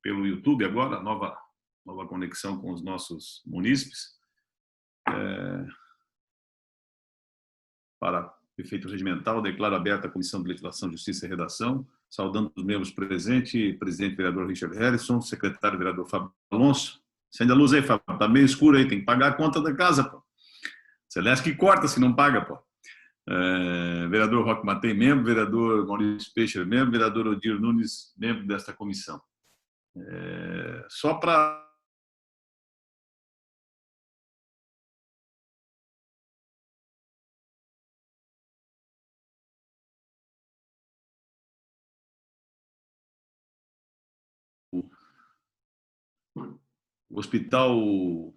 pelo YouTube agora, nova conexão com os nossos munícipes. Para efeito regimental, declaro aberta a Comissão de Legislação, Justiça e Redação, saudando os membros presentes, presidente vereador Richard Harrison, secretário vereador Fábio Alonso. Acende a luz aí, Fábio, tá meio escuro aí, tem que pagar a conta da casa, pô. Celeste que corta se não paga, pô. Vereador Roque Matei, membro, vereador Maurício Peixer, membro, vereador Odir Nunes, membro desta comissão. Só para o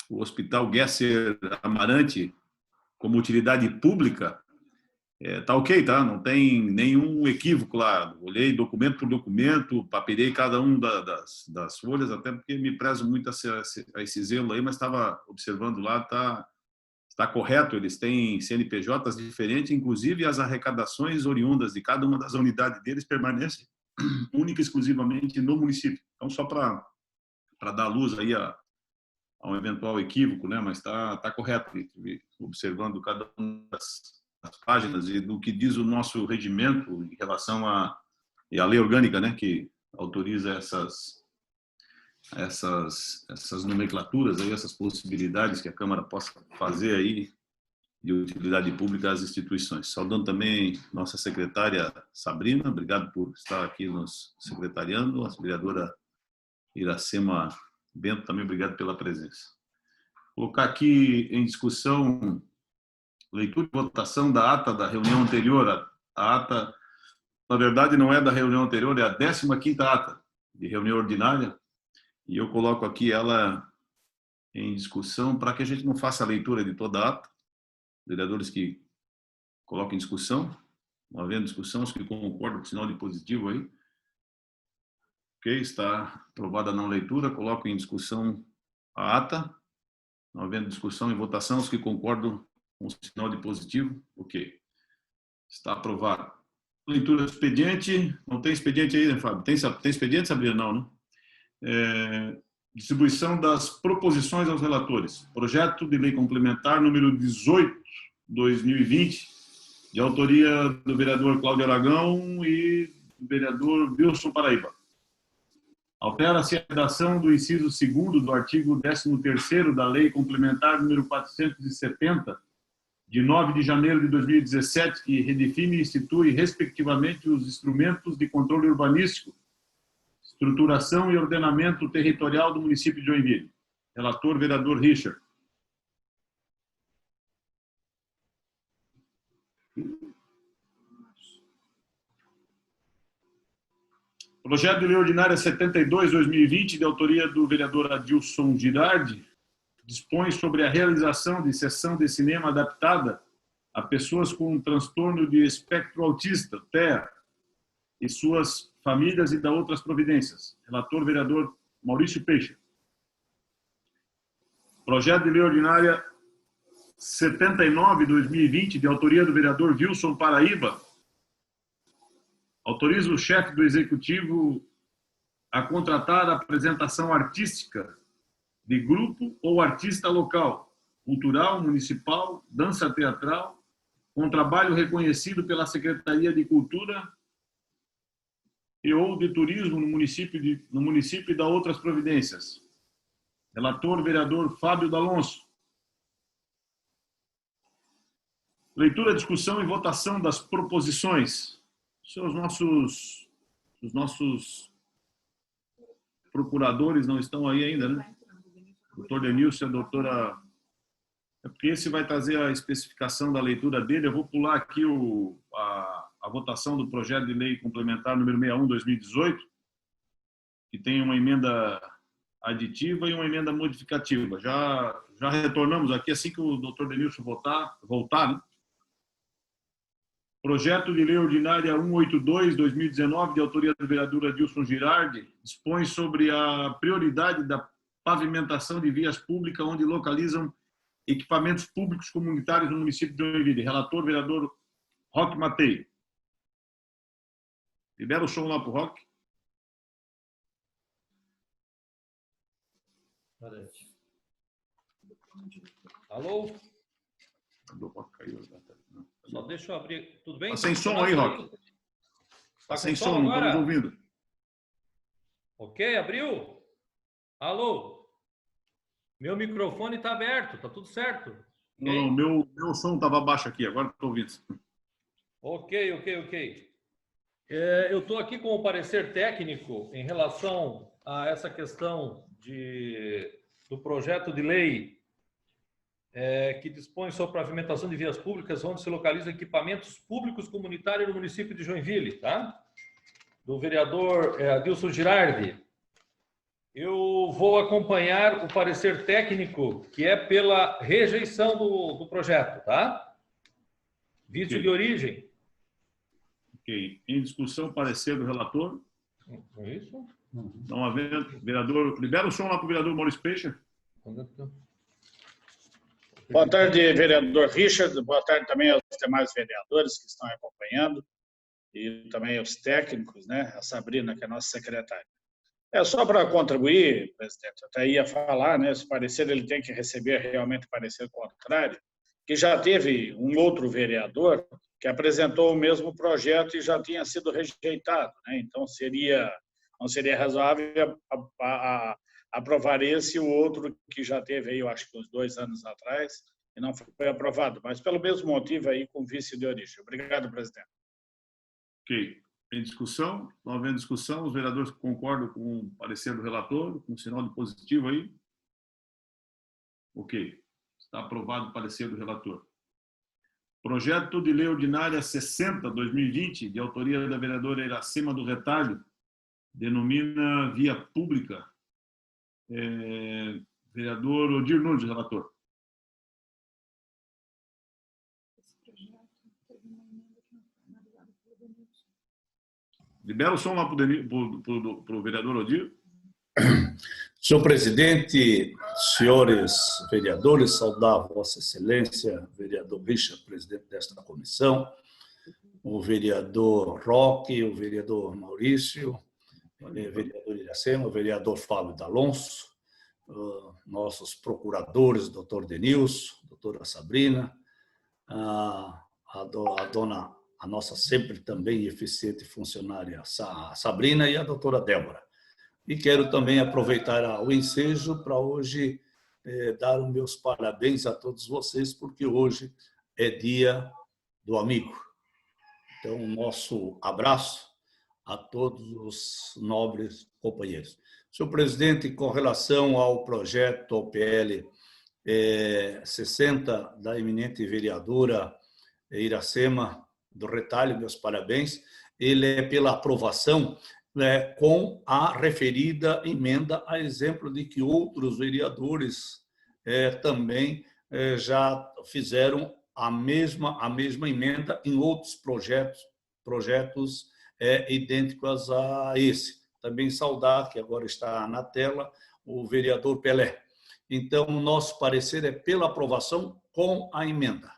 Hospital Gesser Amarante como utilidade pública, tá ok, tá? Não tem nenhum equívoco lá. Olhei documento por documento, papelei cada um das folhas, até porque me prezo muito a esse zelo aí, mas estava observando lá, está correto, eles têm CNPJs diferentes, inclusive as arrecadações oriundas de cada uma das unidades deles permanecem única e exclusivamente no município. Então, só para dar luz aí a um eventual equívoco, né? Mas está correto, observando cada uma das páginas e do que diz o nosso regimento em relação à lei orgânica, né? Que autoriza essas nomenclaturas, aí, essas possibilidades que a Câmara possa fazer aí de utilidade pública às instituições. Saudando também nossa secretária Sabrina, obrigado por estar aqui nos secretariando, a vereadora Iracema Bento, também obrigado pela presença. Colocar aqui em discussão leitura e votação da ata da reunião anterior. A ata, na verdade, não é da reunião anterior, é a 15ª ata de reunião ordinária, e eu coloco aqui ela em discussão para que a gente não faça a leitura de toda a ata. Vereadores que colocam em discussão, não havendo discussão, os que concordam com o sinal de positivo aí. Ok, está aprovada a não leitura, coloco em discussão a ata. Não havendo discussão e votação, os que concordam com o sinal de positivo, ok. Está aprovado. Leitura do expediente. Não tem expediente aí, né, Fábio? Tem expediente, Sabrina? Não, né? Distribuição das proposições aos relatores. Projeto de lei complementar número 18/2020, de autoria do vereador Cláudio Aragão e do vereador Wilson Paraíba. Altera-se a redação do inciso 2º do artigo 13º da Lei Complementar número 470, de 9 de janeiro de 2017, que redefine e institui, respectivamente, os instrumentos de controle urbanístico, estruturação e ordenamento territorial do município de Joinville. Relator, vereador Richard. Projeto de Lei Ordinária 72/2020, de autoria do vereador Adilson Girardi, dispõe sobre a realização de sessão de cinema adaptada a pessoas com transtorno de espectro autista, TEA, e suas famílias e da outras providências. Relator, vereador Maurício Peixer. Projeto de Lei Ordinária 79/2020, de autoria do vereador Wilson Paraíba, autoriza o chefe do Executivo a contratar a apresentação artística de grupo ou artista local, cultural, municipal, dança teatral, com trabalho reconhecido pela Secretaria de Cultura e ou de Turismo no município e da outras providências. Relator, vereador Fábio D'Alonso. Leitura, discussão e votação das proposições. Os nossos procuradores não estão aí ainda, né? Doutor Denilson e a doutora... É porque esse vai trazer a especificação da leitura dele. Eu vou pular aqui a votação do projeto de lei complementar número 61/2018, que tem uma emenda aditiva e uma emenda modificativa. Já retornamos aqui assim que o doutor Denilson voltar, né? Projeto de Lei Ordinária 182/2019, de autoria do vereador Adilson Girardi, dispõe sobre a prioridade da pavimentação de vias públicas onde localizam equipamentos públicos comunitários no município de Joinville. Relator, vereador Roque Matei. Libera o som lá para o Roque. Alô? Só deixa eu abrir. Tudo bem? Tá sem som aí, Roque. Tá sem som, não estamos ouvindo. Ok, abriu? Alô? Meu microfone está aberto, tá tudo certo. Não, meu som estava baixo aqui, agora estou ouvindo. Ok. Eu estou aqui com o parecer técnico em relação a essa questão do projeto de lei que dispõe sobre pavimentação de vias públicas onde se localizam equipamentos públicos comunitários no município de Joinville, tá? Do vereador Adilson Girardi. Eu vou acompanhar o parecer técnico, que é pela rejeição do projeto, tá? Vício de origem. Ok. Em discussão, parecer do relator. Isso. Não havendo. Vereador, libera o som lá para o vereador Maurício Peixe. Boa tarde, vereador Richard. Boa tarde também aos demais vereadores que estão acompanhando e também aos técnicos, né? A Sabrina, que é a nossa secretária. Só para contribuir, presidente, eu até ia falar, né? Esse parecer ele tem que receber realmente parecer contrário, que já teve um outro vereador que apresentou o mesmo projeto e já tinha sido rejeitado, né? Então não seria razoável aprovar esse e o outro que já teve aí, eu acho que uns 2 anos atrás e não foi aprovado, mas pelo mesmo motivo aí com vício de origem. Obrigado, presidente. Ok. Em discussão, não havendo discussão, os vereadores concordam com o parecer do relator, com um sinal de positivo aí? Ok. Está aprovado o parecer do relator. Projeto de Lei Ordinária 60/2020, de autoria da vereadora Iracema do Retalho, denomina via pública. Vereador Odir Nunes, relator. Libera o som lá para o vereador Odir. Senhor presidente, senhores vereadores, saudar Vossa Excelência, vereador Richard, presidente desta comissão, o vereador Roque, o vereador Maurício, o vereador Iracema, o vereador Fábio D'Alonso, nossos procuradores, doutor Denilson, doutora Sabrina, a nossa sempre também eficiente funcionária Sabrina e a doutora Débora. E quero também aproveitar o ensejo para hoje dar os meus parabéns a todos vocês, porque hoje é dia do amigo. Então, nosso abraço a todos os nobres companheiros. Senhor presidente, com relação ao projeto OPL 60 da eminente vereadora Iracema do Retalho, meus parabéns. Ele é pela aprovação com a referida emenda, a exemplo de que outros vereadores também já fizeram a mesma emenda em outros projetos idênticos a esse. Também saudar, que agora está na tela, o vereador Pelé. Então, o nosso parecer é pela aprovação com a emenda.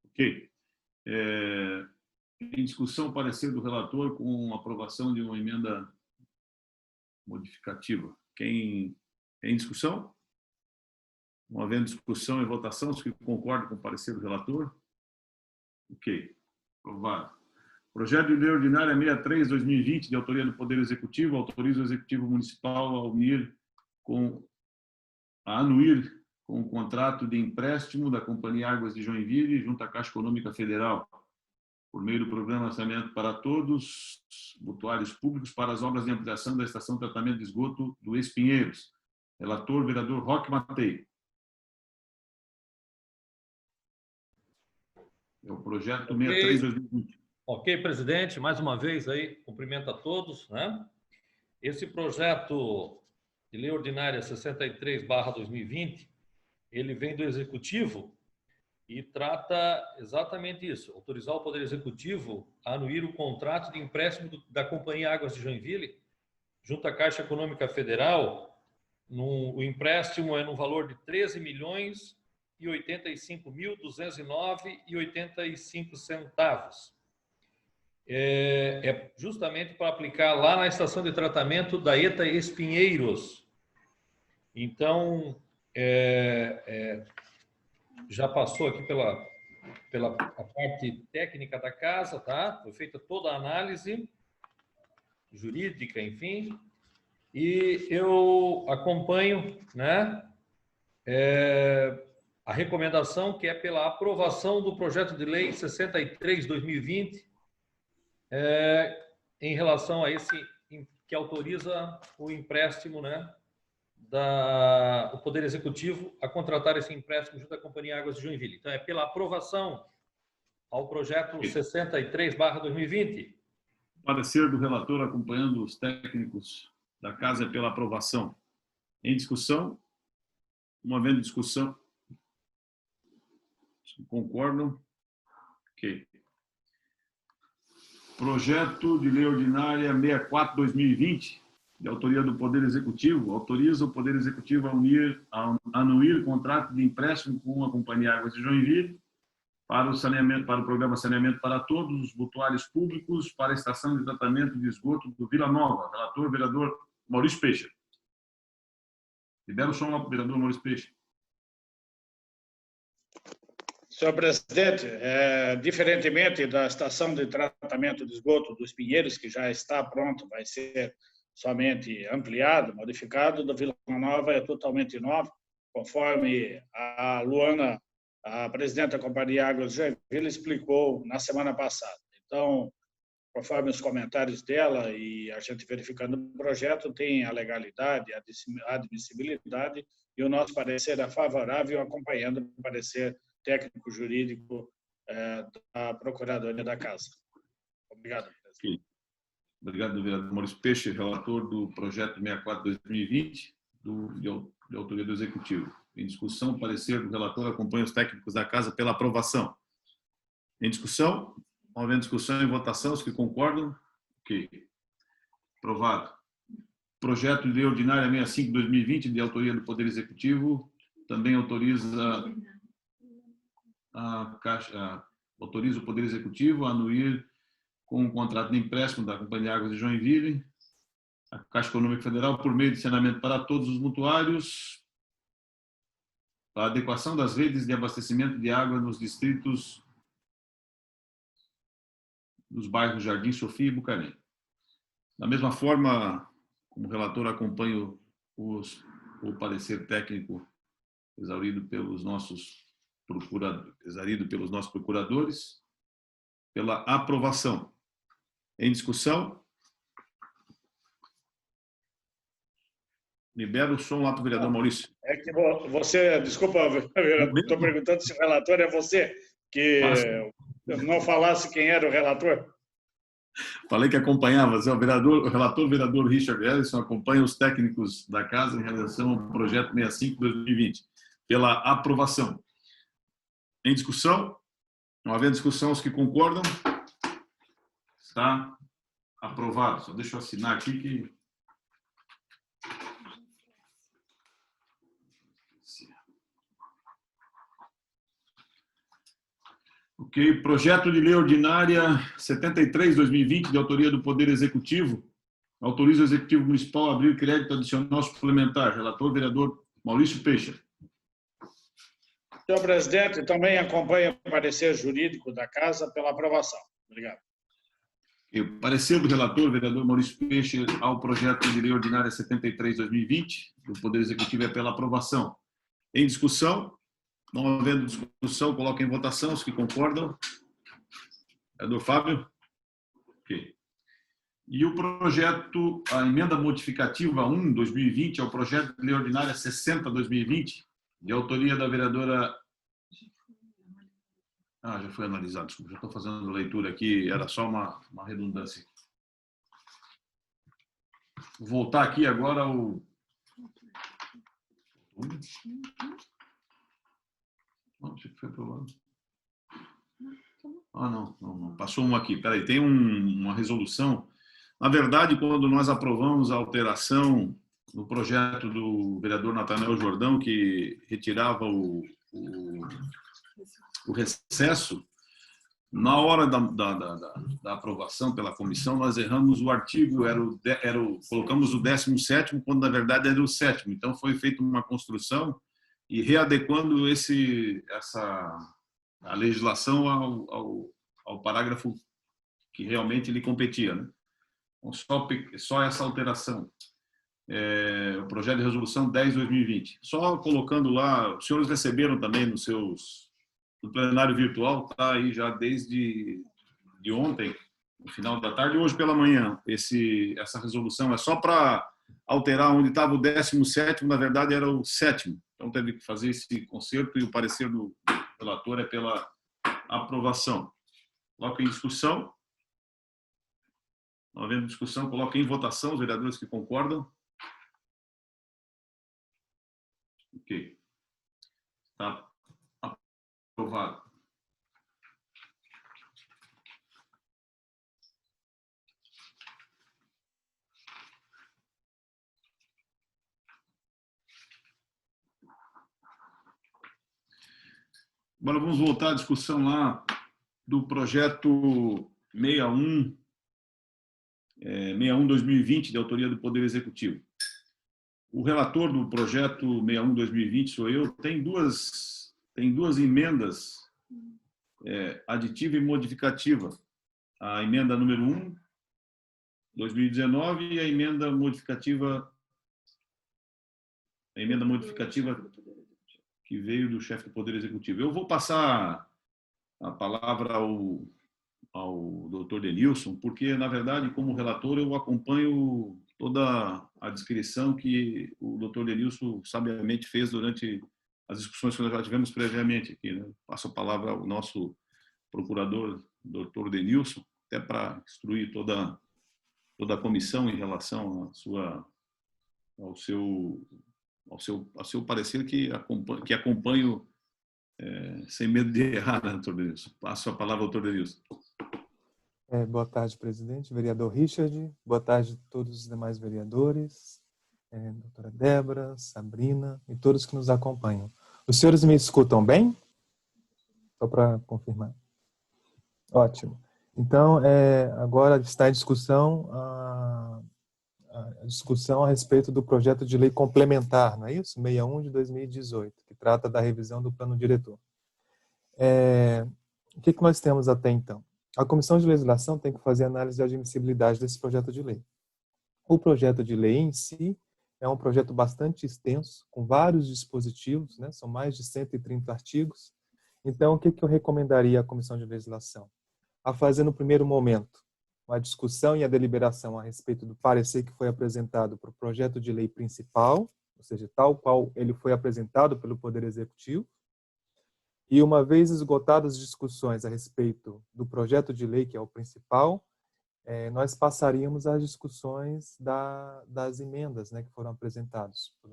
Ok. Em discussão, parecer do relator com aprovação de uma emenda modificativa. Quem em discussão? Não havendo discussão e votação, os que concordam com o parecer do relator? Ok. Aprovado. Projeto de Lei Ordinária 63/2020, de autoria do Poder Executivo, autoriza o Executivo Municipal a anuir com o contrato de empréstimo da Companhia Águas de Joinville junto à Caixa Econômica Federal, por meio do Programa Saneamento para Todos, mutuários públicos para as obras de ampliação da Estação de Tratamento de Esgoto do Espinheiros. Relator, vereador Roque Matei. É o projeto 63/2020. Ok, presidente, mais uma vez aí, cumprimento a todos, né? Esse projeto de Lei Ordinária 63/2020, ele vem do Executivo e trata exatamente isso, autorizar o Poder Executivo a anuir o contrato de empréstimo da Companhia Águas de Joinville junto à Caixa Econômica Federal. O empréstimo é no valor de R$ 13.085.209,85. É justamente para aplicar lá na estação de tratamento da ETA Espinheiros, Então, já passou aqui pela a parte técnica da casa, tá? Foi feita toda a análise jurídica, enfim, e eu acompanho, né, a recomendação que é pela aprovação do projeto de lei 63/2020, em relação a esse que autoriza o empréstimo, né, o Poder Executivo a contratar esse empréstimo junto à Companhia Águas de Joinville. Então, é pela aprovação ao projeto 63/2020. Parecer do relator acompanhando os técnicos da casa pela aprovação. Em discussão? Uma vez em discussão? Concordam? Ok. Projeto de Lei Ordinária 64/2020, de autoria do Poder Executivo, autoriza o Poder Executivo a anuir contrato de empréstimo com a Companhia Águas de Joinville para o programa Saneamento para Todos os mutuários públicos para a estação de tratamento de esgoto do Vila Nova. Relator, vereador Maurício Peixe. Libera o som lá para o vereador Maurício Peixe. Senhor presidente, diferentemente da estação de tratamento de esgoto dos Pinheiros, que já está pronto, vai ser somente ampliado, modificado, da Vila Nova é totalmente nova, conforme a Luana, a presidente da Companhia Águas de Joinville, explicou na semana passada. Então, conforme os comentários dela e a gente verificando o projeto, tem a legalidade, a admissibilidade e o nosso parecer é favorável, acompanhando o parecer técnico-jurídico da Procuradoria da Casa. Obrigado, presidente. Obrigado, vereador Maurício Peixe, relator do projeto 64/2020, de autoria do Executivo. Em discussão, parecer do relator acompanha os técnicos da Casa pela aprovação. Em discussão? Não havendo discussão e votação, os que concordam? Ok. Aprovado. Projeto de Lei Ordinária 65/2020, de autoria do Poder Executivo, também autoriza autoriza o Poder Executivo a anuir com um contrato de empréstimo da Companhia Águas de Joinville, a Caixa Econômica Federal, por meio de saneamento para todos os mutuários, a adequação das redes de abastecimento de água nos distritos dos bairros Jardim, Sofia e Bucarém. Da mesma forma, como relator, acompanho o parecer técnico exaurido pelos nossos procuradores, pela aprovação. Em discussão? Libera o som lá para o vereador Maurício. É que você, desculpa, vereador, estou perguntando se o relator é você, que não falasse quem era o relator. Falei que acompanhava, o relator vereador Richard Ellison acompanha os técnicos da Casa em relação ao projeto 65/2020, pela aprovação. Em discussão? Não havendo discussão, os que concordam? Está aprovado. Só deixa eu assinar aqui que... Ok. Projeto de Lei Ordinária 73/2020, de autoria do Poder Executivo, autoriza o Executivo Municipal a abrir crédito adicional suplementar. Relator, vereador Maurício Peixe. Senhor presidente, também acompanha o parecer jurídico da Casa pela aprovação. Obrigado. O parecer do relator, vereador Maurício Peixe, ao projeto de Lei Ordinária 73/2020, do Poder Executivo é pela aprovação. Em discussão? Não havendo discussão, coloco em votação os que concordam. Vereador Fábio? Ok. E o projeto, a emenda modificativa 1/2020, ao projeto de Lei Ordinária 60/2020, de autoria da vereadora... já foi analisado, desculpa, já estou fazendo leitura aqui, era só uma redundância. Vou voltar aqui agora ao... Não, foi aprovado. Não. Passou um aqui. Peraí, tem uma resolução. Na verdade, quando nós aprovamos a alteração no projeto do vereador Natanael Jordão, que retirava o recesso, Na hora da aprovação pela comissão, nós erramos o artigo, colocamos o 17º, quando na verdade era o 7º. Então, foi feita uma construção e readequando a legislação ao parágrafo que realmente lhe competia, né? Então, só essa alteração. O projeto de resolução 10/2020. Só colocando lá, os senhores receberam também no plenário virtual, está aí já desde ontem, no final da tarde, e hoje pela manhã. Essa resolução é só para alterar onde estava o 17º, na verdade era o 7º. Então teve que fazer esse conserto e o parecer do relator é pela aprovação. Coloca em discussão. Não havendo discussão, coloca em votação os vereadores que concordam. Ok. Está aprovado. Agora vamos voltar à discussão lá do projeto 61/2020, de autoria do Poder Executivo. O relator do projeto 61/2020 sou eu. Tem duas emendas, aditiva e modificativa. A emenda número 1, 2019, e a emenda modificativa que veio do chefe do Poder Executivo. Eu vou passar a palavra ao doutor Denilson, porque, na verdade, como relator, eu acompanho toda a descrição que o doutor Denilson sabiamente fez durante as discussões que nós já tivemos previamente aqui, né? Passo a palavra ao nosso procurador, doutor Denilson, até para instruir toda a comissão em relação ao seu parecer, que acompanho sem medo de errar, né, doutor Denilson? Passo a palavra ao doutor Denilson. Boa tarde, presidente. Vereador Richard. Boa tarde a todos os demais vereadores, doutora Débora, Sabrina e todos que nos acompanham. Os senhores me escutam bem? Só para confirmar. Ótimo. Então, agora está em discussão a discussão a respeito do projeto de lei complementar, não é isso? 61 de 2018, que trata da revisão do plano diretor. O que nós temos até então? A Comissão de Legislação tem que fazer análise de admissibilidade desse projeto de lei. O projeto de lei em si é um projeto bastante extenso, com vários dispositivos, né? São mais de 130 artigos. Então, o que eu recomendaria à Comissão de Legislação? A fazer, no primeiro momento, uma discussão e a deliberação a respeito do parecer que foi apresentado para o projeto de lei principal, ou seja, tal qual ele foi apresentado pelo Poder Executivo. E uma vez esgotadas as discussões a respeito do projeto de lei, que é o principal, nós passaríamos às discussões das emendas, né, que foram apresentadas. Que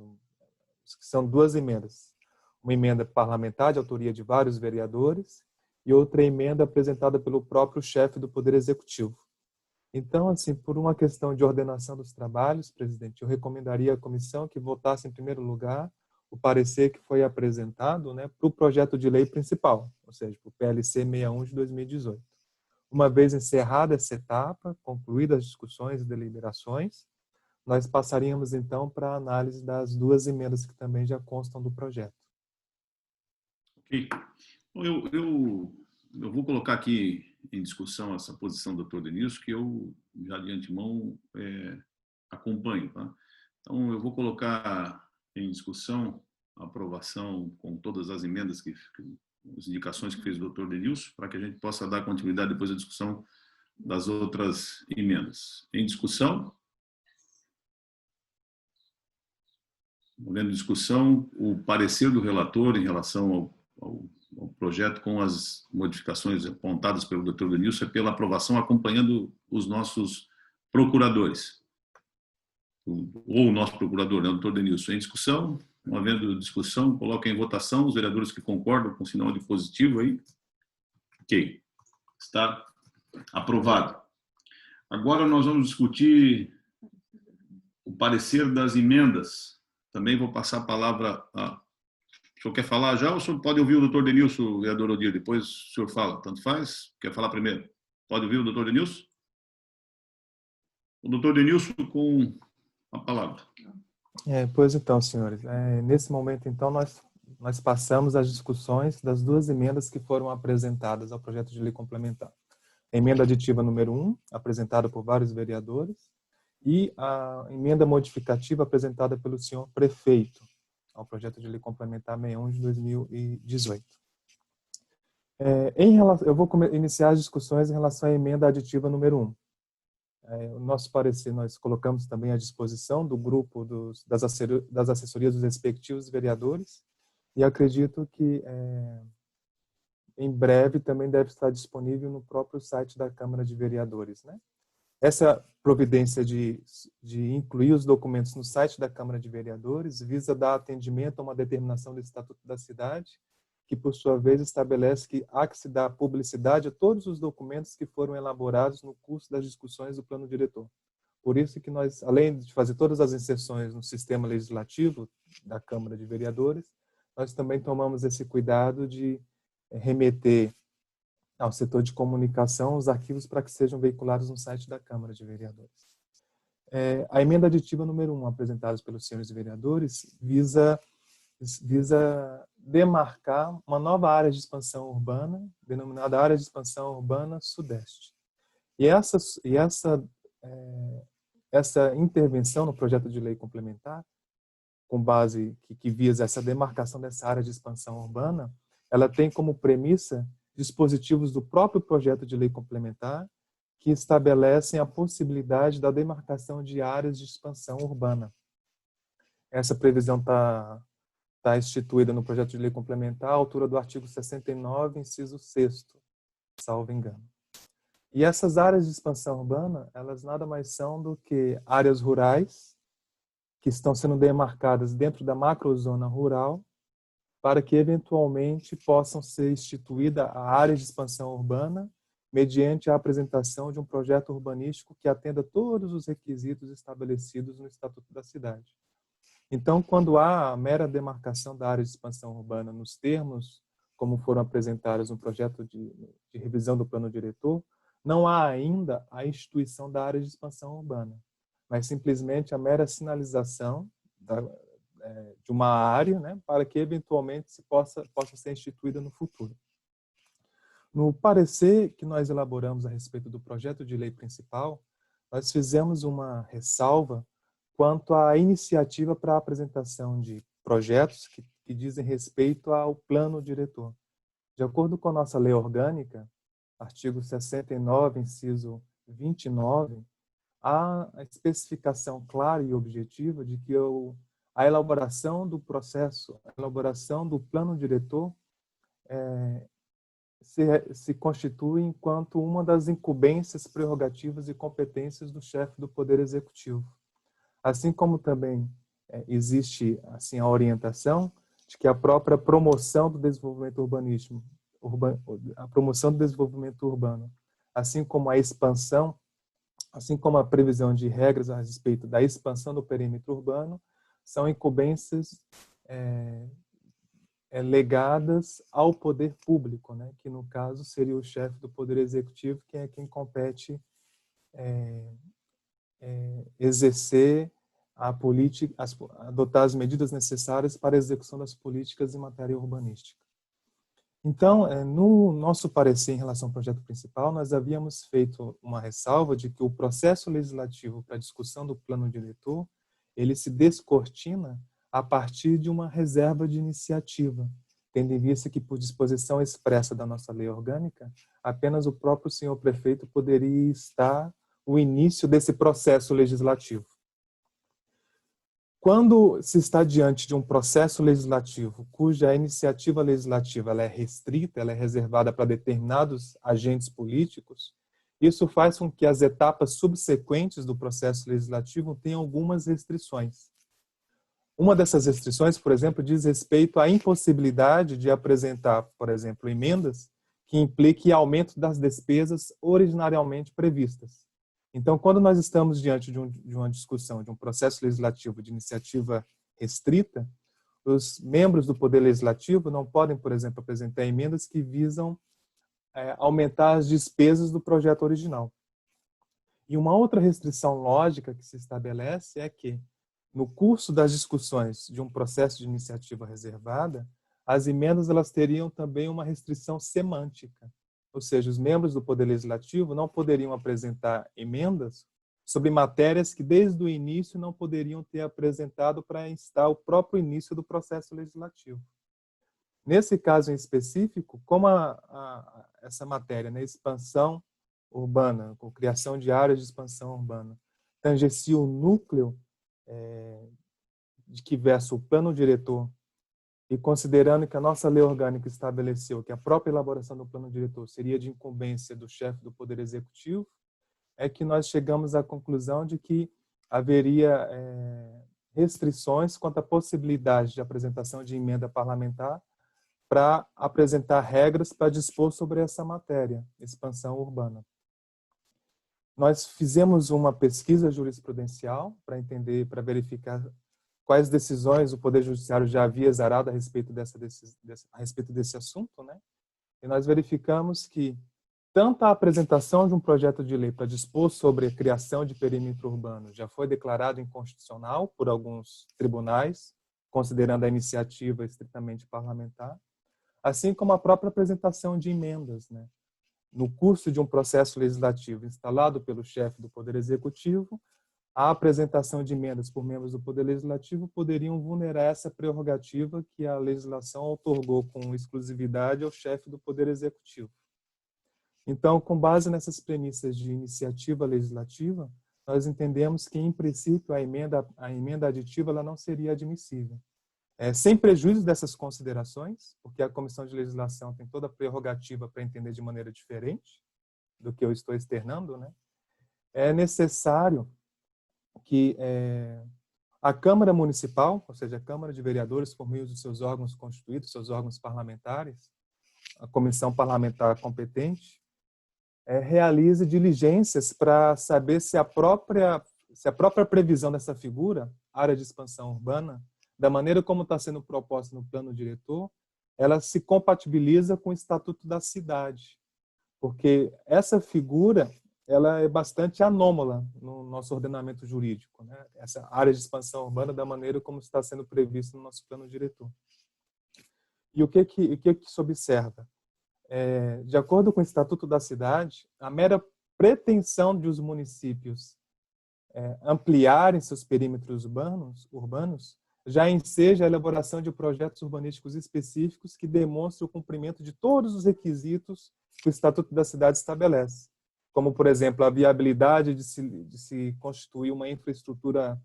são duas emendas. Uma emenda parlamentar de autoria de vários vereadores e outra emenda apresentada pelo próprio chefe do Poder Executivo. Então, assim, por uma questão de ordenação dos trabalhos, presidente, eu recomendaria à comissão que votasse em primeiro lugar o parecer que foi apresentado, né, para o projeto de lei principal, ou seja, para o PLC 61 de 2018. Uma vez encerrada essa etapa, concluídas as discussões e deliberações, nós passaríamos então para a análise das duas emendas que também já constam do projeto. Ok. Eu vou colocar aqui em discussão essa posição do Dr. Denilson, que eu já de antemão acompanho. Tá? Então, eu vou colocar em discussão a aprovação com todas as emendas, as indicações que fez o Dr. Denilson, para que a gente possa dar continuidade depois à discussão das outras emendas. Em discussão? Havendo discussão, o parecer do relator em relação ao projeto com as modificações apontadas pelo Dr. Denilson é pela aprovação acompanhando os nossos procuradores. Ou o nosso procurador, né, o Dr. Denilson. Em discussão? Não havendo discussão, coloca em votação os vereadores que concordam com sinal de positivo aí. Ok. Está aprovado. Agora nós vamos discutir o parecer das emendas. Também vou passar a palavra O senhor quer falar já ou o senhor pode ouvir o doutor Denilson, vereador Odir? Depois o senhor fala, tanto faz? Quer falar primeiro? Pode ouvir o doutor Denilson? O doutor Denilson com a palavra. Pois então, senhores, nesse momento, então, nós passamos as discussões das duas emendas que foram apresentadas ao projeto de lei complementar. A emenda aditiva número 1, apresentada por vários vereadores, e a emenda modificativa apresentada pelo senhor prefeito ao projeto de lei complementar 61 de 2018. Eu vou iniciar as discussões em relação à emenda aditiva número 1. O nosso parecer, nós colocamos também à disposição do grupo das assessorias dos respectivos vereadores, e acredito que em breve também deve estar disponível no próprio site da Câmara de Vereadores, né? Essa providência de incluir os documentos no site da Câmara de Vereadores visa dar atendimento a uma determinação do Estatuto da Cidade, que, por sua vez, estabelece que há que se dar publicidade a todos os documentos que foram elaborados no curso das discussões do Plano Diretor. Por isso que nós, além de fazer todas as inserções no sistema legislativo da Câmara de Vereadores, nós também tomamos esse cuidado de remeter ao setor de comunicação os arquivos para que sejam veiculados no site da Câmara de Vereadores. A emenda aditiva número 1, apresentada pelos senhores vereadores, visa demarcar uma nova área de expansão urbana, denominada Área de Expansão Urbana Sudeste. E essa intervenção no projeto de lei complementar, com base que visa essa demarcação dessa área de expansão urbana, ela tem como premissa dispositivos do próprio projeto de lei complementar que estabelecem a possibilidade da demarcação de áreas de expansão urbana. Essa previsão está instituída no projeto de lei complementar à altura do artigo 69, inciso 6º, salvo engano. E essas áreas de expansão urbana, elas nada mais são do que áreas rurais que estão sendo demarcadas dentro da macrozona rural, para que eventualmente possam ser instituída a área de expansão urbana mediante a apresentação de um projeto urbanístico que atenda todos os requisitos estabelecidos no Estatuto da Cidade. Então, quando há a mera demarcação da área de expansão urbana nos termos como foram apresentados no projeto de revisão do Plano Diretor, não há ainda a instituição da área de expansão urbana, mas simplesmente a mera sinalização de uma área, né, para que eventualmente se possa ser instituída no futuro. No parecer que nós elaboramos a respeito do projeto de lei principal, nós fizemos uma ressalva quanto à iniciativa para a apresentação de projetos que dizem respeito ao plano diretor. De acordo com a nossa lei orgânica, artigo 69, inciso 29, há a especificação clara e objetiva de que a elaboração do processo, a elaboração do plano diretor se constitui enquanto uma das incumbências, prerrogativas e competências do chefe do Poder Executivo. Assim como também existe assim, a orientação de que a própria promoção do desenvolvimento urbano, assim como a expansão, assim como a previsão de regras a respeito da expansão do perímetro urbano, são incumbências legadas ao poder público, né? Que no caso seria o chefe do Poder Executivo, que é quem compete exercer a política, adotar as medidas necessárias para a execução das políticas em matéria urbanística. Então, no nosso parecer em relação ao projeto principal, nós havíamos feito uma ressalva de que o processo legislativo para a discussão do plano diretor, ele se descortina a partir de uma reserva de iniciativa, tendo em vista que, por disposição expressa da nossa lei orgânica, apenas o próprio senhor prefeito poderia estar o início desse processo legislativo. Quando se está diante de um processo legislativo cuja iniciativa legislativa ela é restrita, ela é reservada para determinados agentes políticos, isso faz com que as etapas subsequentes do processo legislativo tenham algumas restrições. Uma dessas restrições, por exemplo, diz respeito à impossibilidade de apresentar, por exemplo, emendas que impliquem aumento das despesas originariamente previstas. Então, quando nós estamos diante de uma discussão, de um processo legislativo de iniciativa restrita, os membros do Poder Legislativo não podem, por exemplo, apresentar emendas que visam aumentar as despesas do projeto original. E uma outra restrição lógica que se estabelece é que, no curso das discussões de um processo de iniciativa reservada, as emendas elas teriam também uma restrição semântica. Ou seja, os membros do Poder Legislativo não poderiam apresentar emendas sobre matérias que, desde o início, não poderiam ter apresentado para instar o próprio início do processo legislativo. Nesse caso em específico, como essa matéria, né, expansão urbana, com criação de áreas de expansão urbana, tangencia o núcleo de que versa o plano diretor, e considerando que a nossa lei orgânica estabeleceu que a própria elaboração do plano diretor seria de incumbência do chefe do Poder Executivo, é que nós chegamos à conclusão de que haveria restrições quanto à possibilidade de apresentação de emenda parlamentar para apresentar regras para dispor sobre essa matéria, expansão urbana. Nós fizemos uma pesquisa jurisprudencial para entender, para verificar quais decisões o Poder Judiciário já havia exarado a respeito desse assunto, né? E nós verificamos que tanto a apresentação de um projeto de lei para dispor sobre a criação de perímetro urbano já foi declarado inconstitucional por alguns tribunais, considerando a iniciativa estritamente parlamentar, assim como a própria apresentação de emendas, né? No curso de um processo legislativo instalado pelo chefe do Poder Executivo, a apresentação de emendas por membros do Poder Legislativo poderiam vulnerar essa prerrogativa que a legislação outorgou com exclusividade ao chefe do Poder Executivo. Então, com base nessas premissas de iniciativa legislativa, nós entendemos que, em princípio, a emenda aditiva ela não seria admissível. Sem prejuízo dessas considerações, porque a Comissão de Legislação tem toda a prerrogativa para entender de maneira diferente do que eu estou externando, né? É necessário que a Câmara Municipal, ou seja, a Câmara de Vereadores, por meio dos seus órgãos constituídos, seus órgãos parlamentares, a comissão parlamentar competente, realize diligências para saber se a própria previsão dessa figura, área de expansão urbana, da maneira como está sendo proposta no plano diretor, ela se compatibiliza com o Estatuto da Cidade. Porque essa figura ela é bastante anômala no nosso ordenamento jurídico, né? Essa área de expansão urbana da maneira como está sendo previsto no nosso plano diretor. E o que se observa? De acordo com o Estatuto da Cidade, a mera pretensão de os municípios ampliarem seus perímetros urbanos já enseja a elaboração de projetos urbanísticos específicos que demonstrem o cumprimento de todos os requisitos que o Estatuto da Cidade estabelece, como, por exemplo, a viabilidade de se constituir uma infraestrutura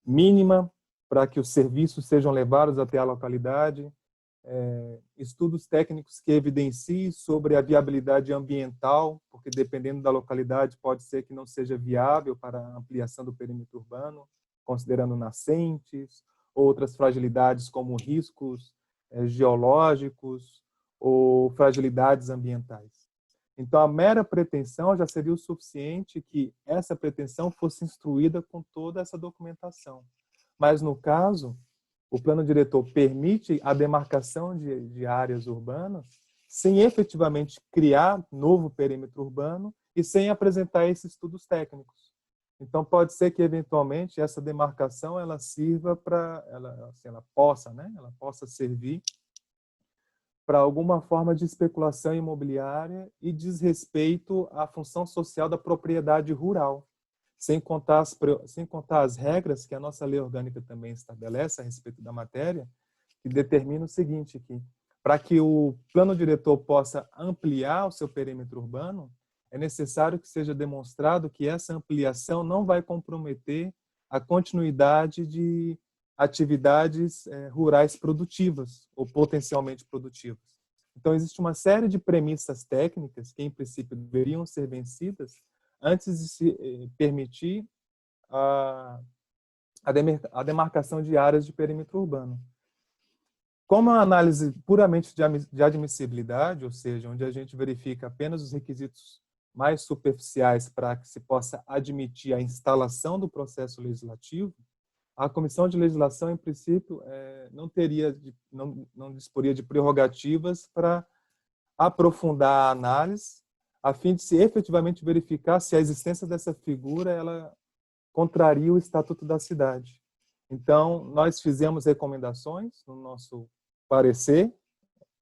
mínima para que os serviços sejam levados até a localidade, estudos técnicos que evidenciem sobre a viabilidade ambiental, porque dependendo da localidade pode ser que não seja viável para a ampliação do perímetro urbano, considerando nascentes, outras fragilidades como riscos geológicos ou fragilidades ambientais. Então, a mera pretensão já seria o suficiente que essa pretensão fosse instruída com toda essa documentação. Mas, no caso, o plano diretor permite a demarcação de áreas urbanas sem efetivamente criar novo perímetro urbano e sem apresentar esses estudos técnicos. Então, pode ser que, eventualmente, essa demarcação ela sirva para, ela possa servir para alguma forma de especulação imobiliária e desrespeito à função social da propriedade rural, sem contar as regras que a nossa lei orgânica também estabelece a respeito da matéria, que determina o seguinte, que para que o plano diretor possa ampliar o seu perímetro urbano, é necessário que seja demonstrado que essa ampliação não vai comprometer a continuidade de atividades rurais produtivas ou potencialmente produtivas. Então, existe uma série de premissas técnicas que, em princípio, deveriam ser vencidas antes de se permitir a demarcação de áreas de perímetro urbano. Como é uma análise puramente de admissibilidade, ou seja, onde a gente verifica apenas os requisitos mais superficiais para que se possa admitir a instalação do processo legislativo, a Comissão de Legislação, em princípio, não disporia de prerrogativas para aprofundar a análise, a fim de se efetivamente verificar se a existência dessa figura ela contraria o Estatuto da Cidade. Então, nós fizemos recomendações no nosso parecer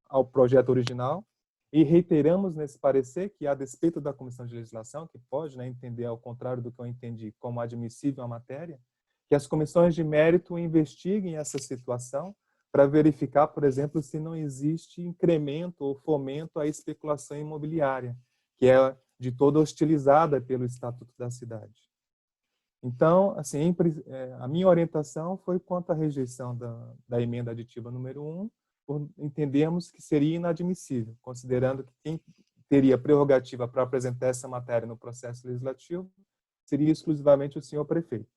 ao projeto original e reiteramos nesse parecer que, a despeito da Comissão de Legislação, que pode, né, entender ao contrário do que eu entendi como admissível a matéria, que as comissões de mérito investiguem essa situação para verificar, por exemplo, se não existe incremento ou fomento à especulação imobiliária, que é de toda hostilizada pelo Estatuto da Cidade. Então, assim, a minha orientação foi quanto à rejeição da emenda aditiva número 1, por entendermos que seria inadmissível, considerando que quem teria prerrogativa para apresentar essa matéria no processo legislativo seria exclusivamente o senhor prefeito.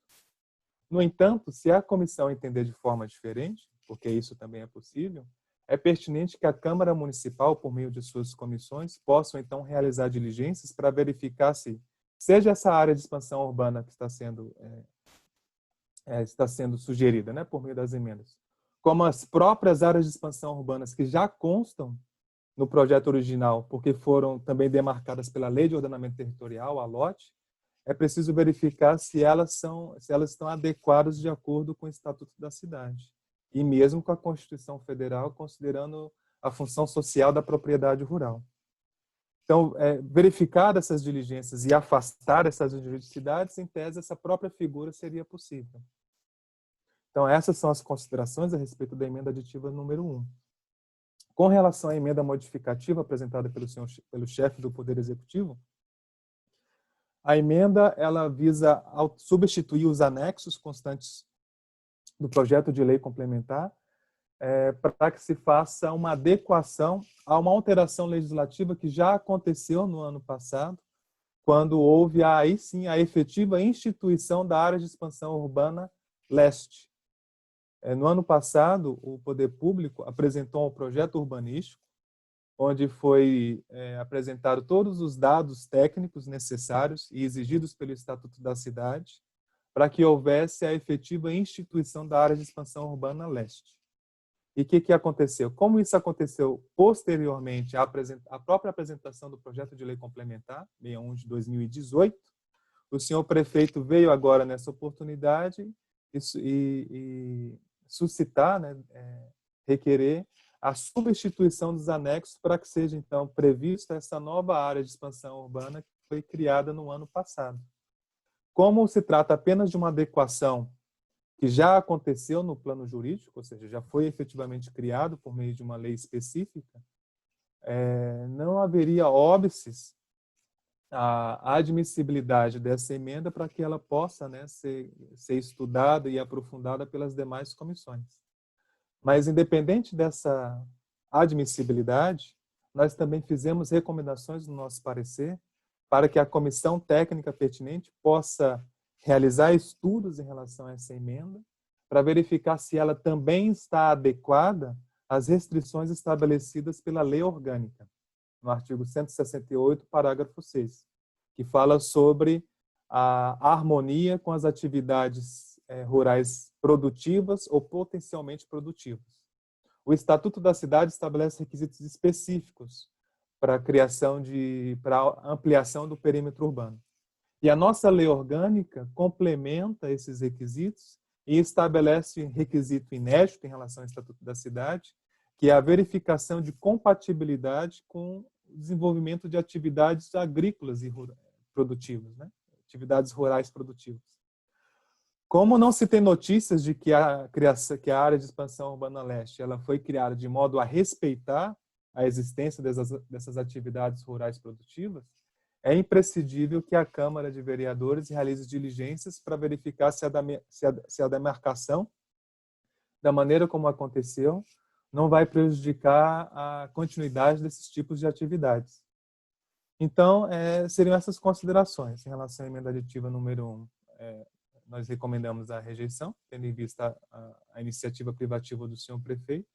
No entanto, se a comissão entender de forma diferente, porque isso também é possível, é pertinente que a Câmara Municipal, por meio de suas comissões, possam então realizar diligências para verificar se, seja essa área de expansão urbana que está sendo sugerida, né, por meio das emendas, como as próprias áreas de expansão urbanas que já constam no projeto original, porque foram também demarcadas pela Lei de Ordenamento Territorial, a LOT, é preciso verificar se elas estão adequadas de acordo com o Estatuto da Cidade e mesmo com a Constituição Federal, considerando a função social da propriedade rural. Então, verificar essas diligências e afastar essas injusticidades, em tese, essa própria figura seria possível. Então, essas são as considerações a respeito da emenda aditiva número 1. Com relação à emenda modificativa apresentada pelo chefe do Poder Executivo, a emenda ela visa substituir os anexos constantes do projeto de lei complementar para que se faça uma adequação a uma alteração legislativa que já aconteceu no ano passado, quando houve aí sim a efetiva instituição da área de expansão urbana leste. No ano passado, o Poder Público apresentou um projeto urbanístico, onde foi apresentado todos os dados técnicos necessários e exigidos pelo Estatuto da Cidade para que houvesse a efetiva instituição da área de expansão urbana leste. E o que aconteceu? Como isso aconteceu posteriormente à própria apresentação do projeto de lei complementar, 61 de 2018, o senhor prefeito veio agora nessa oportunidade e suscitar, né, requerer a substituição dos anexos para que seja, então, prevista essa nova área de expansão urbana que foi criada no ano passado. Como se trata apenas de uma adequação que já aconteceu no plano jurídico, ou seja, já foi efetivamente criado por meio de uma lei específica, não haveria óbices à admissibilidade dessa emenda para que ela possa, né, ser estudada e aprofundada pelas demais comissões. Mas, independente dessa admissibilidade, nós também fizemos recomendações no nosso parecer para que a comissão técnica pertinente possa realizar estudos em relação a essa emenda para verificar se ela também está adequada às restrições estabelecidas pela lei orgânica, no artigo 168, parágrafo 6, que fala sobre a harmonia com as atividades rurais produtivas ou potencialmente produtivas. O Estatuto da Cidade estabelece requisitos específicos para a para a ampliação do perímetro urbano. E a nossa lei orgânica complementa esses requisitos e estabelece um requisito inédito em relação ao Estatuto da Cidade, que é a verificação de compatibilidade com o desenvolvimento de atividades agrícolas e produtivas, né? Atividades rurais produtivas. Como não se tem notícias de que a área de expansão urbana leste ela foi criada de modo a respeitar a existência dessas atividades rurais produtivas, é imprescindível que a Câmara de Vereadores realize diligências para verificar se a demarcação, da maneira como aconteceu, não vai prejudicar a continuidade desses tipos de atividades. Então, seriam essas considerações em relação à emenda aditiva número 1. Nós recomendamos a rejeição, tendo em vista a iniciativa privativa do senhor prefeito.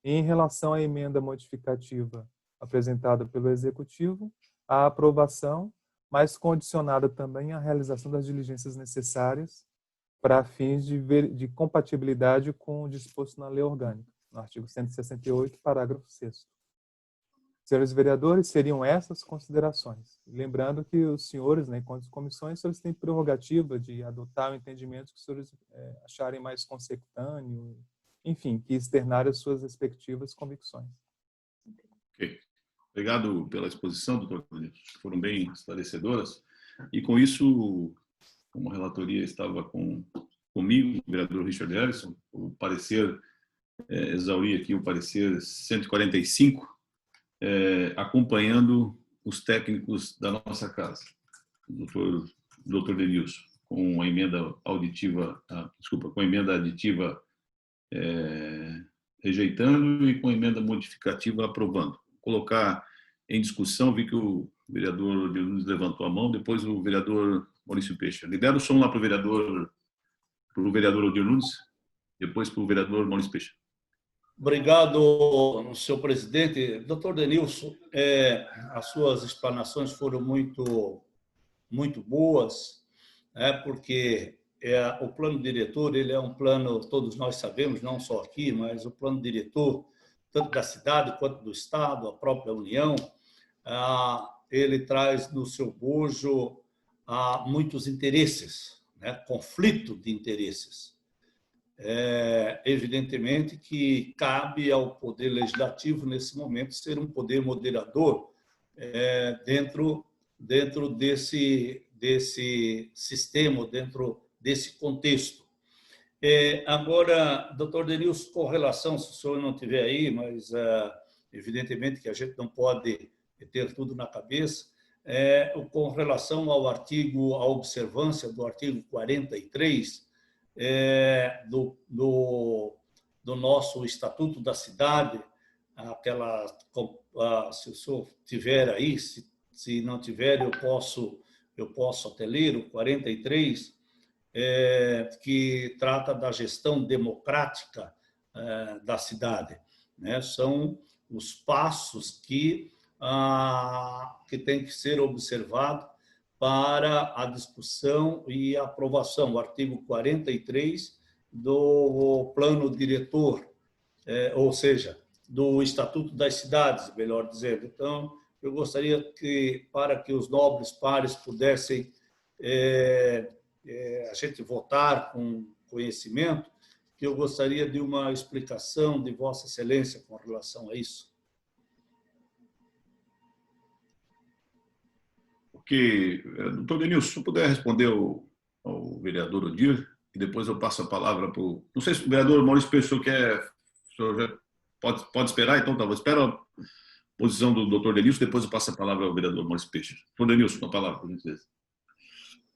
E em relação à emenda modificativa apresentada pelo Executivo, a aprovação, mas condicionada também à realização das diligências necessárias para fins de compatibilidade com o disposto na lei orgânica, no artigo 168, parágrafo 6º. Senhores vereadores, seriam essas considerações. Lembrando que os senhores, né, enquanto comissões, os senhores têm prerrogativa de adotar o entendimento que os senhores acharem mais consecutâneo, enfim, que externarem as suas respectivas convicções. Ok. Obrigado pela exposição, doutor. Foram bem esclarecedoras. E com isso, como a relatoria estava comigo, o vereador Richard Ellison, o parecer, exaurir aqui o parecer 145, acompanhando os técnicos da nossa casa, o doutor Denilson, com a emenda auditiva, com a emenda aditiva rejeitando e com a emenda modificativa aprovando. Colocar em discussão, vi que o vereador Nunes levantou a mão, depois o vereador Maurício Peixe. Libera o som lá para o vereador Odir Nunes, depois para o vereador Maurício Peixe. Obrigado, senhor presidente. Doutor Denilson, as suas explanações foram muito boas, porque o plano diretor, ele é um plano, todos nós sabemos, não só aqui, mas o plano diretor, tanto da cidade quanto do Estado, a própria União, ele traz no seu bojo muitos interesses, conflito de interesses. Evidentemente que cabe ao Poder Legislativo, nesse momento, ser um poder moderador dentro desse sistema, dentro desse contexto. Agora, doutor Denilson, com relação, se o senhor não estiver aí, mas evidentemente que a gente não pode ter tudo na cabeça, com relação ao artigo, à observância do artigo 43, do nosso Estatuto da Cidade, se o senhor tiver aí, se não tiver, eu posso até ler o 43, que trata da gestão democrática da cidade. São os passos que tem que ser observado para a discussão e aprovação, o artigo 43 do plano diretor, ou seja, do Estatuto das Cidades, melhor dizendo. Então, eu gostaria que, para que os nobres pares pudessem a gente votar com conhecimento, que eu gostaria de uma explicação de Vossa Excelência com relação a isso. Porque, doutor Denilson, se eu puder responder ao vereador Odir, e depois eu passo a palavra para o... Não sei se o vereador Maurício Peixe quer... O senhor já pode esperar, então, tá, espera a posição do doutor Denilson, depois eu passo a palavra ao vereador Maurício Peixe. Doutor Denilson, com a palavra, por gentileza.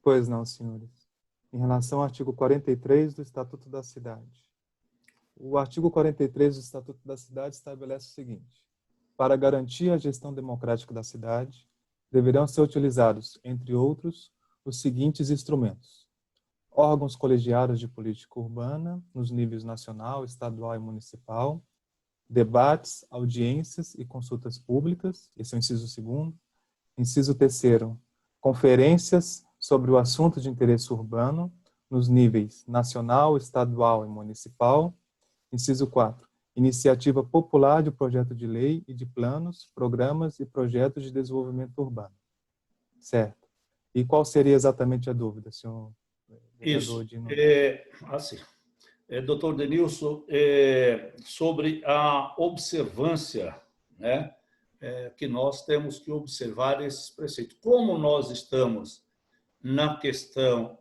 Pois não, senhores. Em relação ao artigo 43 do Estatuto da Cidade. O artigo 43 do Estatuto da Cidade estabelece o seguinte: para garantir a gestão democrática da cidade, deverão ser utilizados, entre outros, os seguintes instrumentos: órgãos colegiados de política urbana, nos níveis nacional, estadual e municipal, debates, audiências e consultas públicas, esse é o inciso 2º. Inciso 3º, conferências sobre o assunto de interesse urbano, nos níveis nacional, estadual e municipal. Inciso 4, iniciativa popular de projeto de lei e de planos, programas e projetos de desenvolvimento urbano. Certo. E qual seria exatamente a dúvida, senhor vereador? Isso. Doutor Denilson, sobre a observância, que nós temos que observar esses preceitos. Como nós estamos na questão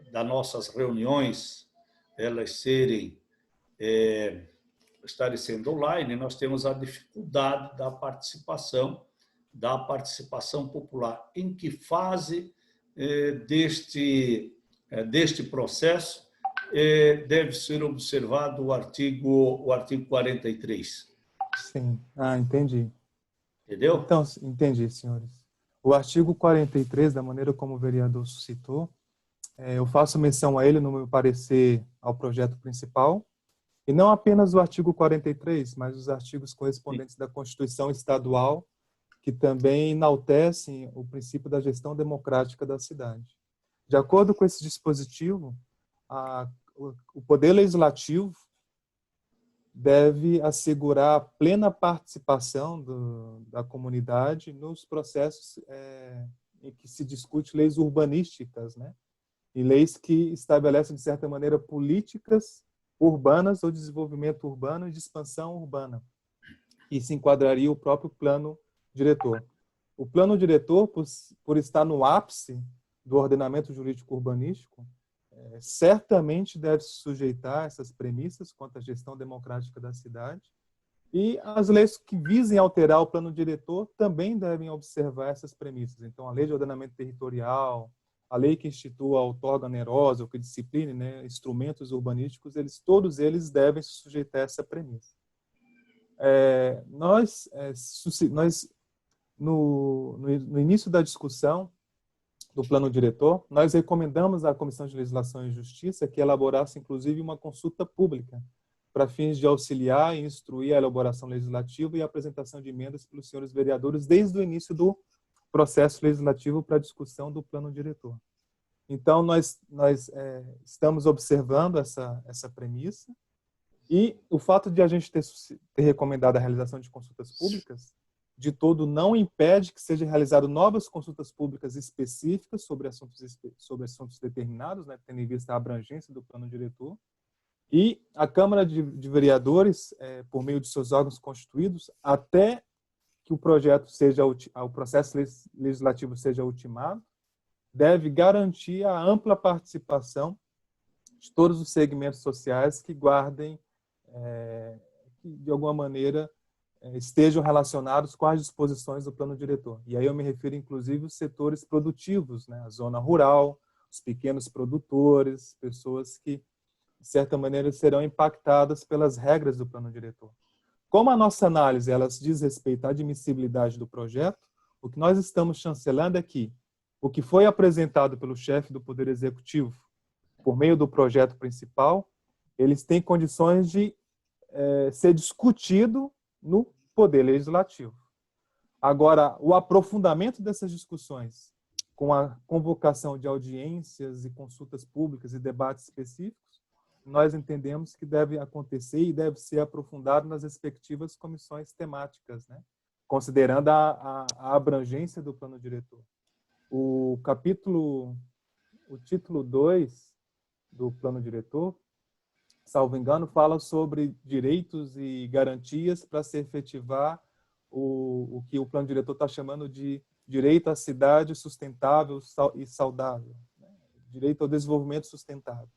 das nossas reuniões, elas estarem sendo online, nós temos a dificuldade da participação popular. Em que fase deste processo deve ser observado o artigo 43? Sim, entendi. Entendeu? Então, entendi, senhores. O artigo 43, da maneira como o vereador citou, eu faço menção a ele no meu parecer ao projeto principal, e não apenas o artigo 43, mas os artigos correspondentes da Constituição Estadual, que também enaltecem o princípio da gestão democrática da cidade. De acordo com esse dispositivo, o Poder Legislativo deve assegurar a plena participação da comunidade nos processos em que se discute leis urbanísticas, né? E leis que estabelecem, de certa maneira, políticas urbanas ou desenvolvimento urbano e de expansão urbana. E se enquadraria o próprio plano diretor. O plano diretor, por estar no ápice do ordenamento jurídico urbanístico, certamente deve se sujeitar a essas premissas quanto à gestão democrática da cidade, e as leis que visem alterar o plano diretor também devem observar essas premissas. Então, a lei de ordenamento territorial, a lei que institua a outorga onerosa, ou que discipline, né, instrumentos urbanísticos, todos eles devem se sujeitar a essa premissa. No início da discussão do plano diretor, nós recomendamos à Comissão de Legislação e Justiça que elaborasse, inclusive, uma consulta pública para fins de auxiliar e instruir a elaboração legislativa e a apresentação de emendas pelos senhores vereadores desde o início do processo legislativo para a discussão do plano diretor. Então, nós estamos observando essa premissa, e o fato de a gente ter recomendado a realização de consultas públicas de todo não impede que sejam realizadas novas consultas públicas específicas sobre assuntos determinados, né, tendo em vista a abrangência do plano diretor. E a Câmara de Vereadores, por meio de seus órgãos constituídos, até que o processo legislativo seja ultimado, deve garantir a ampla participação de todos os segmentos sociais que guardem, que de alguma maneira estejam relacionados com as disposições do plano diretor. E aí eu me refiro, inclusive, aos setores produtivos, né? A zona rural, os pequenos produtores, pessoas que, de certa maneira, serão impactadas pelas regras do plano diretor. Como a nossa análise diz respeito à admissibilidade do projeto, o que nós estamos chancelando é que o que foi apresentado pelo chefe do Poder Executivo por meio do projeto principal, eles têm condições de ser discutido no Poder Legislativo. Agora, o aprofundamento dessas discussões, com a convocação de audiências e consultas públicas e debates específicos, nós entendemos que deve acontecer e deve ser aprofundado nas respectivas comissões temáticas, né? Considerando a abrangência do plano diretor. O título 2 do plano diretor, salvo engano, fala sobre direitos e garantias para se efetivar o que o plano diretor está chamando de direito à cidade sustentável e saudável, né? Direito ao desenvolvimento sustentável.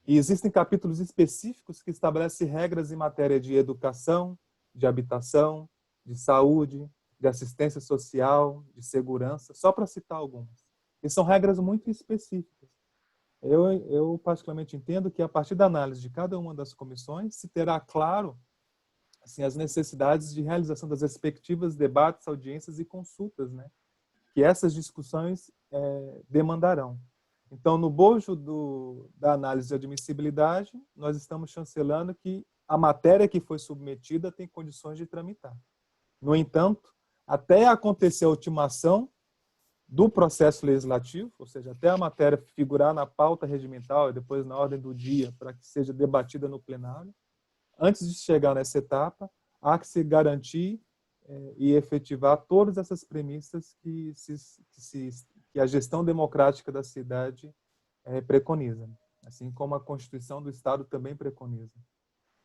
E existem capítulos específicos que estabelecem regras em matéria de educação, de habitação, de saúde, de assistência social, de segurança, só para citar algumas. E são regras muito específicas. Eu particularmente entendo que, a partir da análise de cada uma das comissões, se terá claro assim, as necessidades de realização das respectivas debates, audiências e consultas, né, que essas discussões demandarão. Então, no bojo da análise de admissibilidade, nós estamos chancelando que a matéria que foi submetida tem condições de tramitar. No entanto, até acontecer a ultimação do processo legislativo, ou seja, até a matéria figurar na pauta regimental e depois na ordem do dia para que seja debatida no plenário, antes de chegar nessa etapa, há que se garantir e efetivar todas essas premissas que a gestão democrática da cidade preconiza, assim como a Constituição do Estado também preconiza.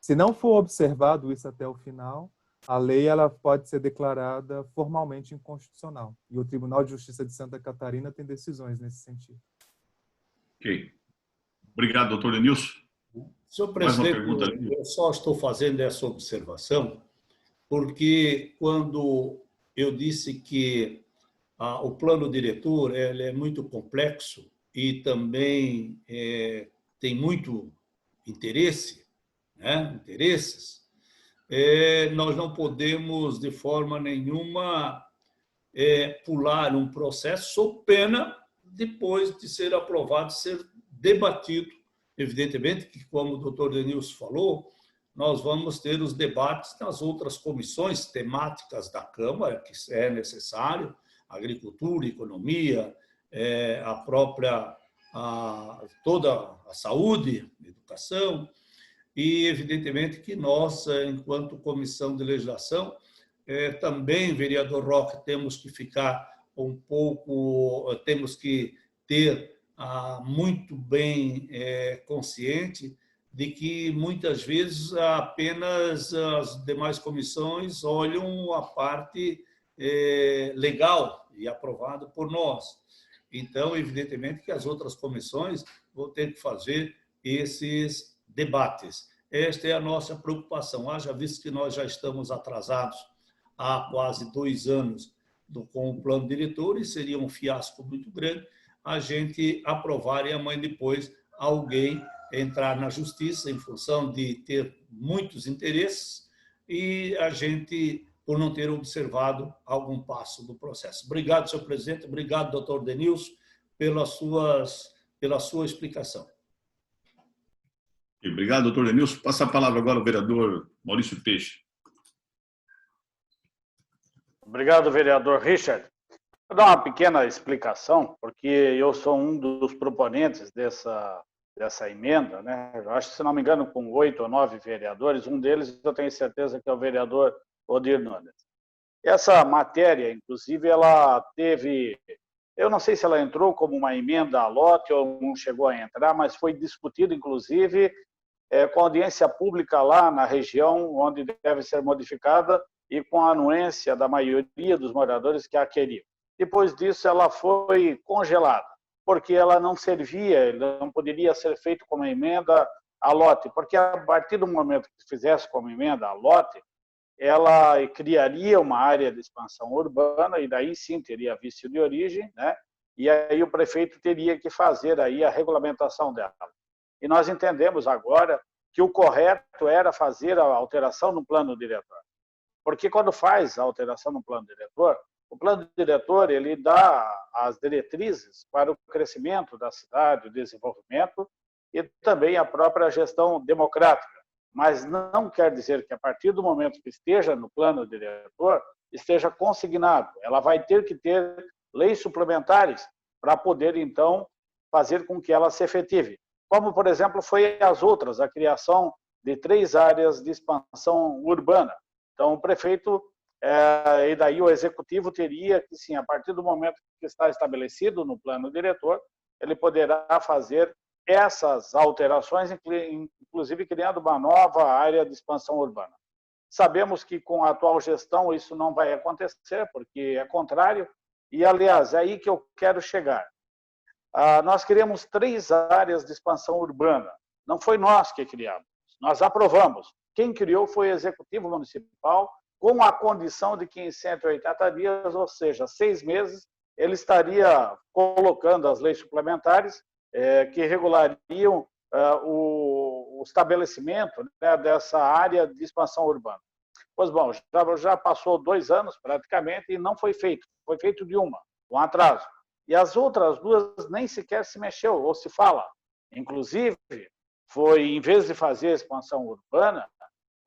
Se não for observado isso até o final, a lei pode ser declarada formalmente inconstitucional. E o Tribunal de Justiça de Santa Catarina tem decisões nesse sentido. Ok. Obrigado, doutor Denilson. Senhor presidente, eu só estou fazendo essa observação porque quando eu disse que o plano diretor ele é muito complexo e também tem muito interesse, né? Interesses, nós não podemos, de forma nenhuma, pular um processo sob pena, depois de ser aprovado, ser debatido. Evidentemente que, como o doutor Denilson falou, nós vamos ter os debates nas outras comissões temáticas da Câmara, que é necessário, agricultura, economia, a própria toda a saúde, a educação, e, evidentemente, que nós, enquanto Comissão de Legislação, também, vereador Roque, temos que ficar temos que ter muito bem consciente de que, muitas vezes, apenas as demais comissões olham a parte legal e aprovada por nós. Então, evidentemente, que as outras comissões vão ter que fazer esses debates. Esta é a nossa preocupação. Haja visto que nós já estamos atrasados há quase 2 anos com o plano diretor, e seria um fiasco muito grande a gente aprovar e amanhã depois alguém entrar na justiça em função de ter muitos interesses e a gente, por não ter observado algum passo do processo. Obrigado, senhor presidente. Obrigado, doutor Denilson, pela sua explicação. Obrigado, doutor Denilson. Passa a palavra agora ao vereador Maurício Peixe. Obrigado, vereador Richard. Vou dar uma pequena explicação, porque eu sou um dos proponentes dessa emenda, né? Eu acho que, se não me engano, com 8 ou 9 vereadores, um deles eu tenho certeza que é o vereador Odir Nunes. Essa matéria, inclusive, ela teve... Eu não sei se ela entrou como uma emenda à lote ou não chegou a entrar, mas foi discutida, inclusive, com audiência pública lá na região onde deve ser modificada e com a anuência da maioria dos moradores que a queriam. Depois disso, ela foi congelada, porque ela não servia, não poderia ser feito como emenda à lote, porque a partir do momento que fizesse como emenda à lote, ela criaria uma área de expansão urbana e daí sim teria vício de origem, né? E aí o prefeito teria que fazer aí a regulamentação dela. E nós entendemos agora que o correto era fazer a alteração no plano diretor. Porque quando faz a alteração no plano diretor, o plano diretor ele dá as diretrizes para o crescimento da cidade, o desenvolvimento e também a própria gestão democrática. Mas não quer dizer que, a partir do momento que esteja no plano diretor, esteja consignado. Ela vai ter que ter leis suplementares para poder, então, fazer com que ela se efetive. Como, por exemplo, foi as outras, a criação de 3 áreas de expansão urbana. Então, o prefeito e daí o executivo teria que, sim, a partir do momento que está estabelecido no plano diretor, ele poderá fazer essas alterações, inclusive criando uma nova área de expansão urbana. Sabemos que com a atual gestão isso não vai acontecer, porque é contrário, e, aliás, é aí que eu quero chegar. Nós criamos 3 áreas de expansão urbana. Não foi nós que criamos, nós aprovamos. Quem criou foi o Executivo Municipal, com a condição de que em 180 dias, ou seja, 6 meses, ele estaria colocando as leis suplementares que regulariam o estabelecimento, né, dessa área de expansão urbana. Pois bom, já passou 2 anos praticamente e não foi feito. Foi feito de um atraso. E as outras 2 nem sequer se mexeu ou se fala. Inclusive, em vez de fazer a expansão urbana,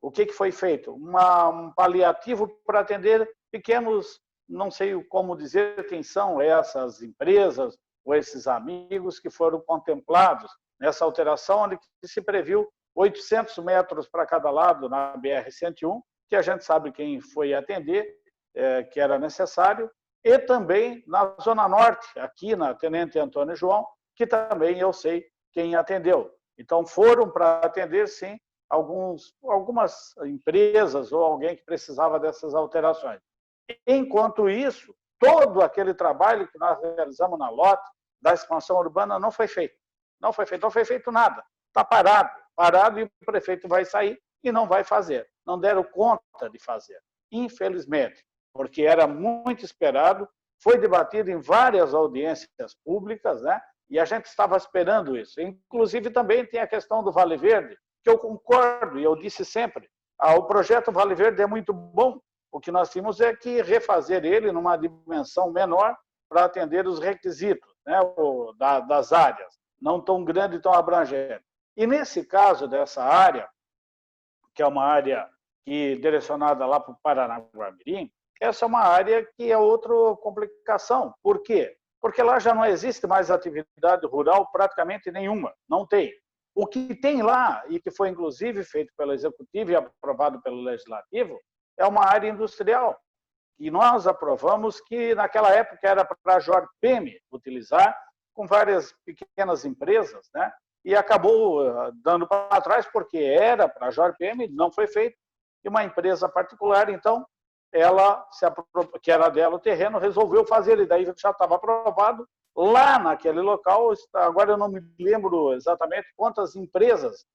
o que foi feito? Um paliativo para atender pequenos, não sei como dizer quem são essas empresas ou esses amigos que foram contemplados nessa alteração, onde se previu 800 metros para cada lado na BR-101, que a gente sabe quem foi atender, que era necessário, e também na Zona Norte, aqui na Tenente Antônio João, que também eu sei quem atendeu. Então, foram para atender, sim, algumas empresas ou alguém que precisava dessas alterações. Enquanto isso, todo aquele trabalho que nós realizamos na lote da expansão urbana não foi feito. Não foi feito nada. Está parado e o prefeito vai sair e não vai fazer. Não deram conta de fazer, infelizmente, porque era muito esperado, foi debatido em várias audiências públicas, né? E a gente estava esperando isso. Inclusive, também tem a questão do Vale Verde, que eu concordo, e eu disse sempre, o projeto Vale Verde é muito bom, o que nós tínhamos é que refazer ele numa dimensão menor para atender os requisitos, né, das áreas, não tão grande e tão abrangente. E nesse caso dessa área, que é uma área direcionada lá para o Paranaguamirim, essa é uma área que é outra complicação. Por quê? porque lá já não existe mais atividade rural praticamente nenhuma, não tem. O que tem lá, e que foi inclusive feito pelo Executivo e aprovado pelo Legislativo, é uma área industrial. E nós aprovamos que naquela época era para a Jorpem utilizar, com várias pequenas empresas, né? E acabou dando para trás porque era para a Jorpem, não foi feito, e uma empresa particular, então, ela, que era dela o terreno, resolveu fazer, e daí já estava aprovado lá naquele local. Agora eu não me lembro exatamente quantas empresas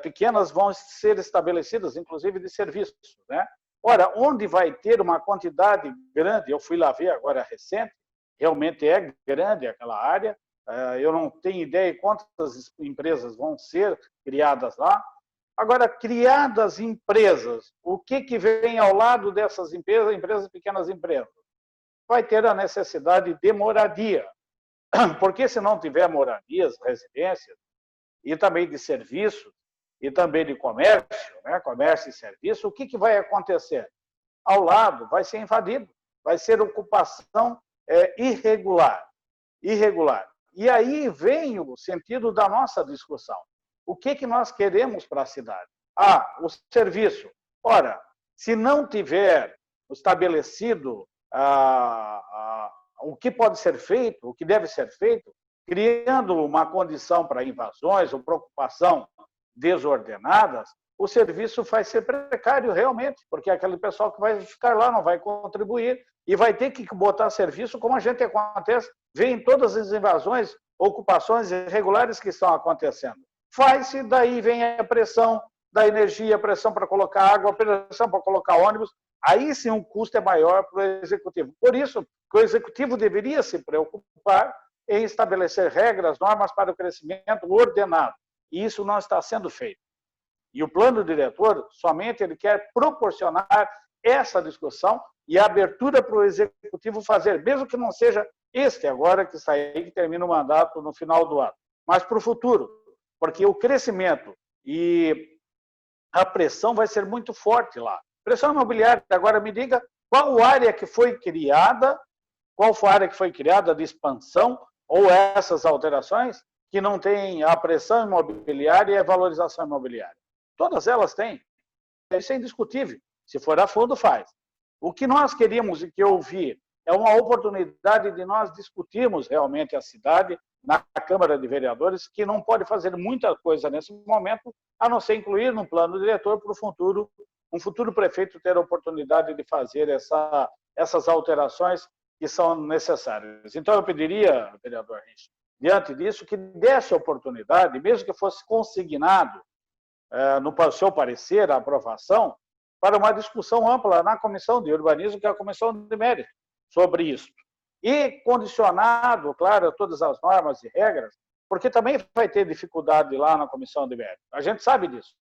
pequenas vão ser estabelecidas, inclusive de serviços, né? Ora, onde vai ter uma quantidade grande, eu fui lá ver agora recente, realmente é grande aquela área, eu não tenho ideia de quantas empresas vão ser criadas lá. Agora, criadas empresas, o que vem ao lado dessas empresas, pequenas empresas? Vai ter a necessidade de moradia, porque se não tiver moradias, residências, e também de serviços, e também de comércio, né? Comércio e serviço, o que vai acontecer? Ao lado vai ser invadido, vai ser ocupação irregular. E aí vem o sentido da nossa discussão. O que nós queremos para a cidade? O serviço. Ora, se não tiver estabelecido o que pode ser feito, o que deve ser feito, criando uma condição para invasões ou preocupação desordenadas, o serviço vai ser precário realmente, porque aquele pessoal que vai ficar lá não vai contribuir e vai ter que botar serviço, como a gente acontece, vê em todas as invasões, ocupações irregulares que estão acontecendo. Faz-se, daí vem a pressão da energia, a pressão para colocar água, a pressão para colocar ônibus, aí sim o custo é maior para o Executivo. Por isso, que o Executivo deveria se preocupar em estabelecer regras, normas para o crescimento ordenado. E isso não está sendo feito. E o plano diretor, somente ele quer proporcionar essa discussão e a abertura para o Executivo fazer, mesmo que não seja este agora que está aí, que termina o mandato no final do ano, mas para o futuro, porque o crescimento e a pressão vai ser muito forte lá. Pressão imobiliária, agora me diga qual área que foi criada, qual foi a área que foi criada de expansão ou essas alterações que não tem a pressão imobiliária e a valorização imobiliária. Todas elas têm. Isso é indiscutível. Se for a fundo, faz. O que nós queríamos e que eu vi é uma oportunidade de nós discutirmos realmente a cidade na Câmara de Vereadores, que não pode fazer muita coisa nesse momento, a não ser incluir no plano diretor para o futuro, um futuro prefeito ter a oportunidade de fazer essas alterações que são necessárias. Então, eu pediria, vereador Richard, diante disso, que desse oportunidade, mesmo que fosse consignado no seu parecer, a aprovação, para uma discussão ampla na Comissão de Urbanismo, que é a Comissão de Mérito, sobre isso. E condicionado, claro, a todas as normas e regras, porque também vai ter dificuldade lá na Comissão de Mérito. A gente sabe disso.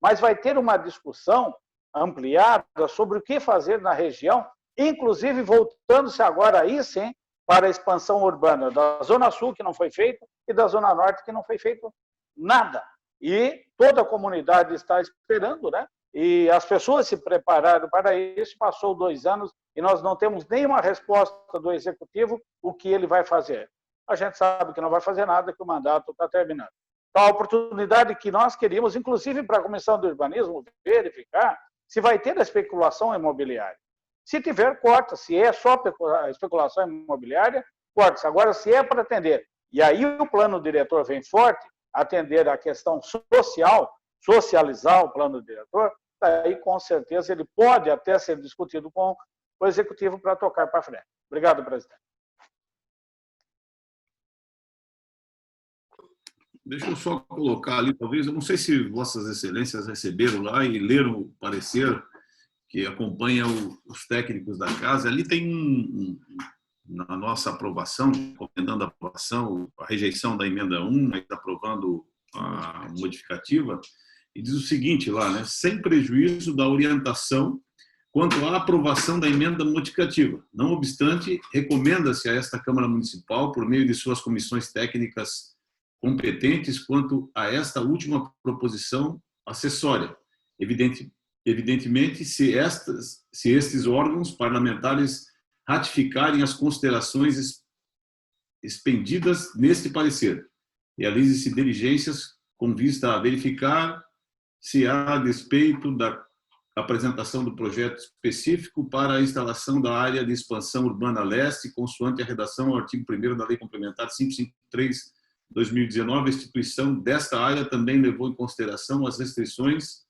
Mas vai ter uma discussão ampliada sobre o que fazer na região, inclusive voltando-se agora aí sim para a expansão urbana da Zona Sul, que não foi feito, e da Zona Norte, que não foi feito nada. E toda a comunidade está esperando, né? E as pessoas se prepararam para isso, passou 2 anos e nós não temos nenhuma resposta do Executivo o que ele vai fazer. A gente sabe que não vai fazer nada, que o mandato está terminando. Então, a oportunidade que nós queríamos, inclusive para a Comissão do Urbanismo, verificar se vai ter a especulação imobiliária. Se tiver, corta. Se é só especulação imobiliária, corta. Agora, se é para atender, e aí o plano diretor vem forte, atender a questão social, socializar o plano diretor, daí com certeza ele pode até ser discutido com o Executivo para tocar para frente. Obrigado, presidente. Deixa eu só colocar ali, talvez, eu não sei se Vossas Excelências receberam lá e leram o parecer que acompanha os técnicos da casa. Ali tem na nossa aprovação, recomendando a aprovação, a rejeição da emenda 1, mas aprovando a modificativa, e diz o seguinte lá, né? Sem prejuízo da orientação quanto à aprovação da emenda modificativa. Não obstante, recomenda-se a esta Câmara Municipal, por meio de suas comissões técnicas competentes, quanto a esta última proposição acessória. Evidentemente, se estes órgãos parlamentares ratificarem as considerações expendidas neste parecer. Realize-se diligências com vista a verificar se há, a despeito da apresentação do projeto específico para a instalação da área de expansão urbana leste, consoante a redação ao artigo 1º da Lei Complementar 553/2019, a instituição desta área também levou em consideração as restrições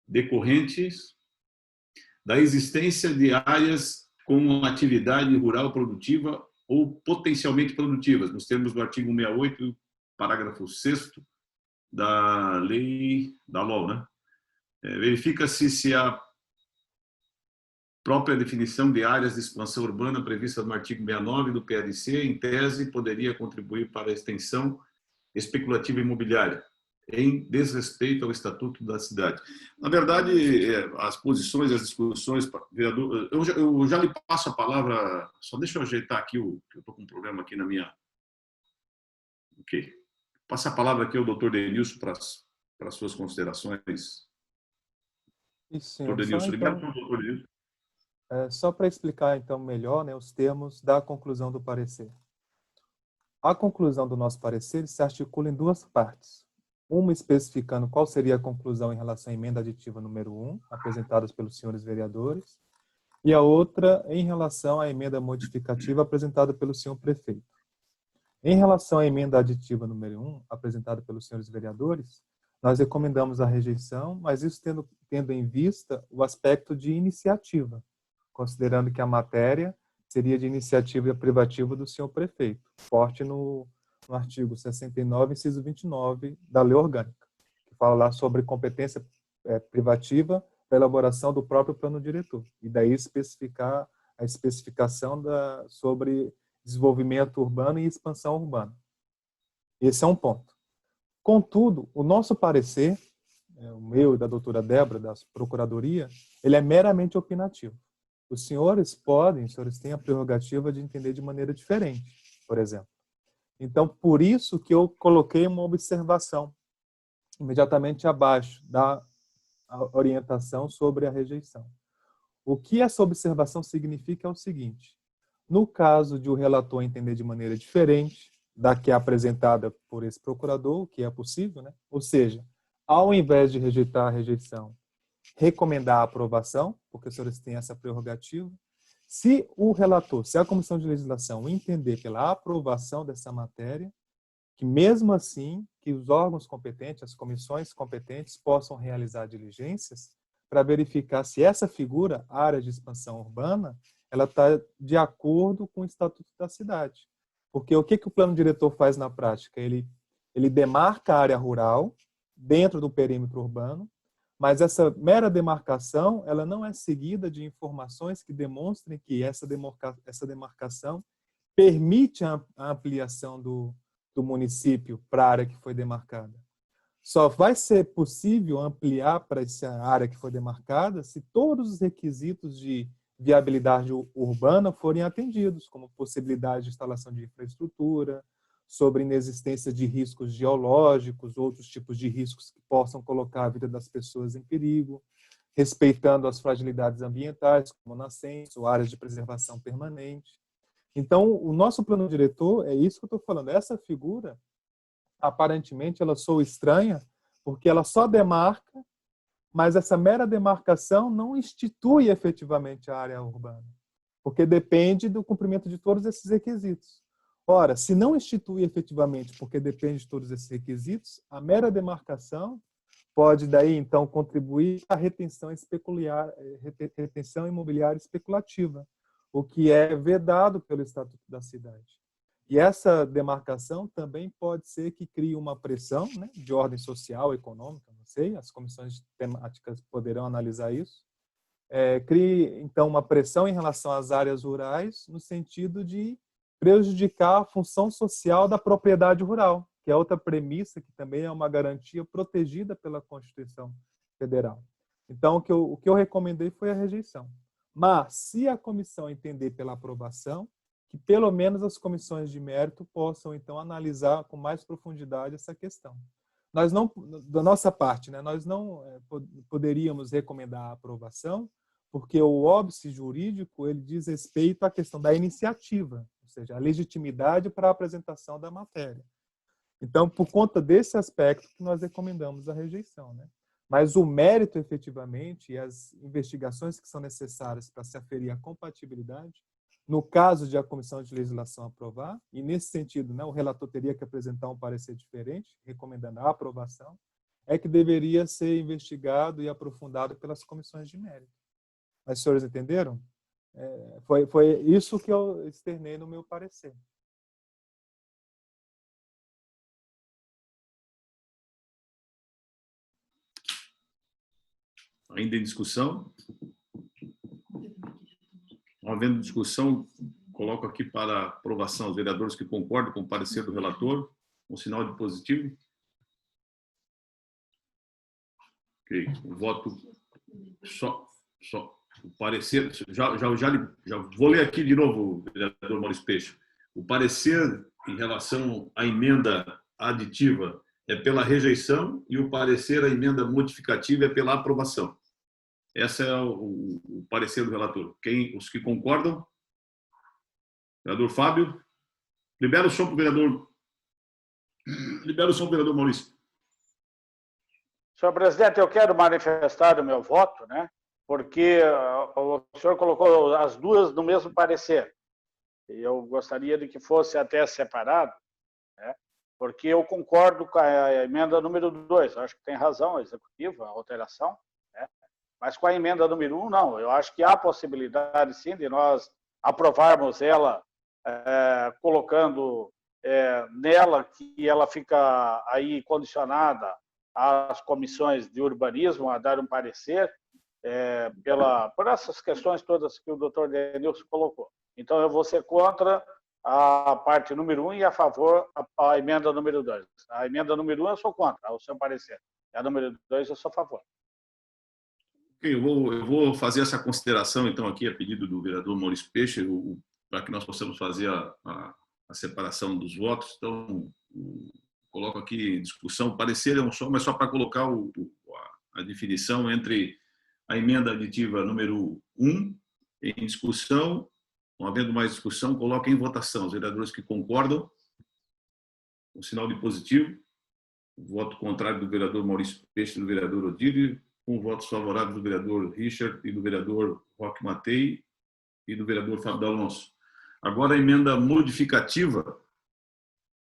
decorrentes da existência de áreas com atividade rural produtiva ou potencialmente produtivas, nos termos do artigo 168, parágrafo 6º da lei da LOL, né? Verifica-se se a própria definição de áreas de expansão urbana prevista no artigo 69 do PLC, em tese, poderia contribuir para a extensão especulativa imobiliária, em desrespeito ao Estatuto da Cidade. Na verdade, as posições, as discussões, vereador, eu já lhe passo a palavra, só deixa eu ajeitar aqui, que eu estou com um problema aqui na minha... Ok. Passa a palavra aqui ao doutor Denilson para as suas considerações. Isso, senhor. Doutor Denilson, obrigado pelo doutor Denilson. Só para explicar, então, melhor, né, os termos da conclusão do parecer. A conclusão do nosso parecer se articula em duas partes. Uma especificando qual seria a conclusão em relação à emenda aditiva número 1, apresentadas pelos senhores vereadores, e a outra em relação à emenda modificativa apresentada pelo senhor prefeito. Em relação à emenda aditiva número 1, apresentada pelos senhores vereadores, nós recomendamos a rejeição, mas isso tendo em vista o aspecto de iniciativa, considerando que a matéria seria de iniciativa privativa do senhor prefeito, forte no artigo 69, inciso 29 da Lei Orgânica, que fala lá sobre competência privativa da elaboração do próprio plano diretor, e daí especificar a especificação sobre desenvolvimento urbano e expansão urbana. Esse é um ponto. Contudo, o nosso parecer, o meu e da doutora Débora, da Procuradoria, ele é meramente opinativo. Os senhores têm a prerrogativa de entender de maneira diferente, por exemplo. Então, por isso que eu coloquei uma observação imediatamente abaixo da orientação sobre a rejeição. O que essa observação significa é o seguinte: no caso de o relator entender de maneira diferente da que é apresentada por esse procurador, o que é possível, né? Ou seja, ao invés de rejeitar a rejeição, recomendar a aprovação, porque os senhores têm essa prerrogativa. Se o relator, se a Comissão de Legislação entender pela aprovação dessa matéria, que mesmo assim, que os órgãos competentes, as comissões competentes, possam realizar diligências para verificar se essa figura, área de expansão urbana, ela está de acordo com o Estatuto da Cidade. Porque o que o plano diretor faz na prática? Ele demarca a área rural dentro do perímetro urbano, mas essa mera demarcação, ela não é seguida de informações que demonstrem que essa demarcação permite a ampliação do município para a área que foi demarcada. Só vai ser possível ampliar para essa área que foi demarcada se todos os requisitos de viabilidade urbana forem atendidos, como possibilidade de instalação de infraestrutura, sobre inexistência de riscos geológicos, outros tipos de riscos que possam colocar a vida das pessoas em perigo, respeitando as fragilidades ambientais, como nascentes ou áreas de preservação permanente. Então, o nosso plano diretor, é isso que eu estou falando, essa figura, aparentemente, ela soa estranha, porque ela só demarca, mas essa mera demarcação não institui efetivamente a área urbana, porque depende do cumprimento de todos esses requisitos. Ora, se não institui efetivamente, porque depende de todos esses requisitos, a mera demarcação pode daí, então, contribuir à retenção imobiliária especulativa, o que é vedado pelo Estatuto da Cidade. E essa demarcação também pode ser que crie uma pressão, né, de ordem social, econômica, não sei, as comissões temáticas poderão analisar isso, crie, então, uma pressão em relação às áreas rurais, no sentido de prejudicar a função social da propriedade rural, que é outra premissa que também é uma garantia protegida pela Constituição Federal. Então, o que eu recomendei foi a rejeição. Mas, se a comissão entender pela aprovação, que pelo menos as comissões de mérito possam, então, analisar com mais profundidade essa questão. Nós não, da nossa parte, né, nós não poderíamos recomendar a aprovação, porque o óbice jurídico ele diz respeito à questão da iniciativa, ou seja, a legitimidade para a apresentação da matéria. Então, por conta desse aspecto que nós recomendamos a rejeição, né? Mas o mérito, efetivamente, e as investigações que são necessárias para se aferir a compatibilidade, no caso de a Comissão de Legislação aprovar, e nesse sentido, né, o relator teria que apresentar um parecer diferente, recomendando a aprovação, é que deveria ser investigado e aprofundado pelas comissões de mérito. Mas os senhores entenderam? Foi isso que eu externei no meu parecer. Ainda em discussão? Não havendo discussão, coloco aqui para aprovação os vereadores que concordam com o parecer do relator, um sinal de positivo. Ok, o voto só o parecer, já vou ler aqui de novo, vereador Maurício Peixe. O parecer em relação à emenda aditiva é pela rejeição e o parecer à emenda modificativa é pela aprovação. Esse é o parecer do relator. Os que concordam? Vereador Fábio. Libera o som para o vereador. Libera o som para o vereador Maurício. Senhor presidente, eu quero manifestar o meu voto, né? Porque o senhor colocou as duas no mesmo parecer. E eu gostaria de que fosse até separado, né? Porque eu concordo com a emenda número 2. Acho que tem razão a executiva, a alteração, né? Mas com a emenda número 1, não. Eu acho que há possibilidade, sim, de nós aprovarmos ela, colocando nela que ela fica aí condicionada às comissões de urbanismo a dar um parecer por essas questões todas que o doutor Denilson colocou. Então, eu vou ser contra a parte número 1 e a favor a emenda número 2. A emenda número 1 eu sou contra, o seu parecer. A número 2 eu sou a favor. Ok, eu vou fazer essa consideração, então, aqui, a pedido do vereador Maurício Peixe, para que nós possamos fazer a separação dos votos. Então, coloco aqui em discussão. O parecer é um só, mas só para colocar a definição entre a emenda aditiva número 1 em discussão. Não havendo mais discussão, coloca em votação. Os vereadores que concordam, um sinal de positivo. O voto contrário do vereador Maurício Peixe e do vereador Odílio, com votos favoráveis do vereador Richard e do vereador Roque Matei e do vereador Fábio Alonso. Agora a emenda modificativa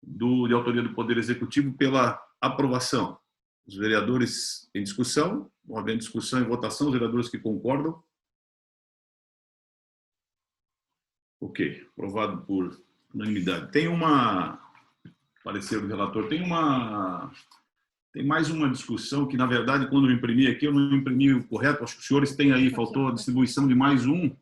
de autoria do Poder Executivo pela aprovação. Os vereadores em discussão, não havendo discussão e votação, os vereadores que concordam. Ok, aprovado por unanimidade. Tem parecer do relator, tem mais uma discussão que, na verdade, quando eu imprimi aqui, eu não imprimi o correto. Acho que os senhores têm aí, faltou a distribuição de mais um,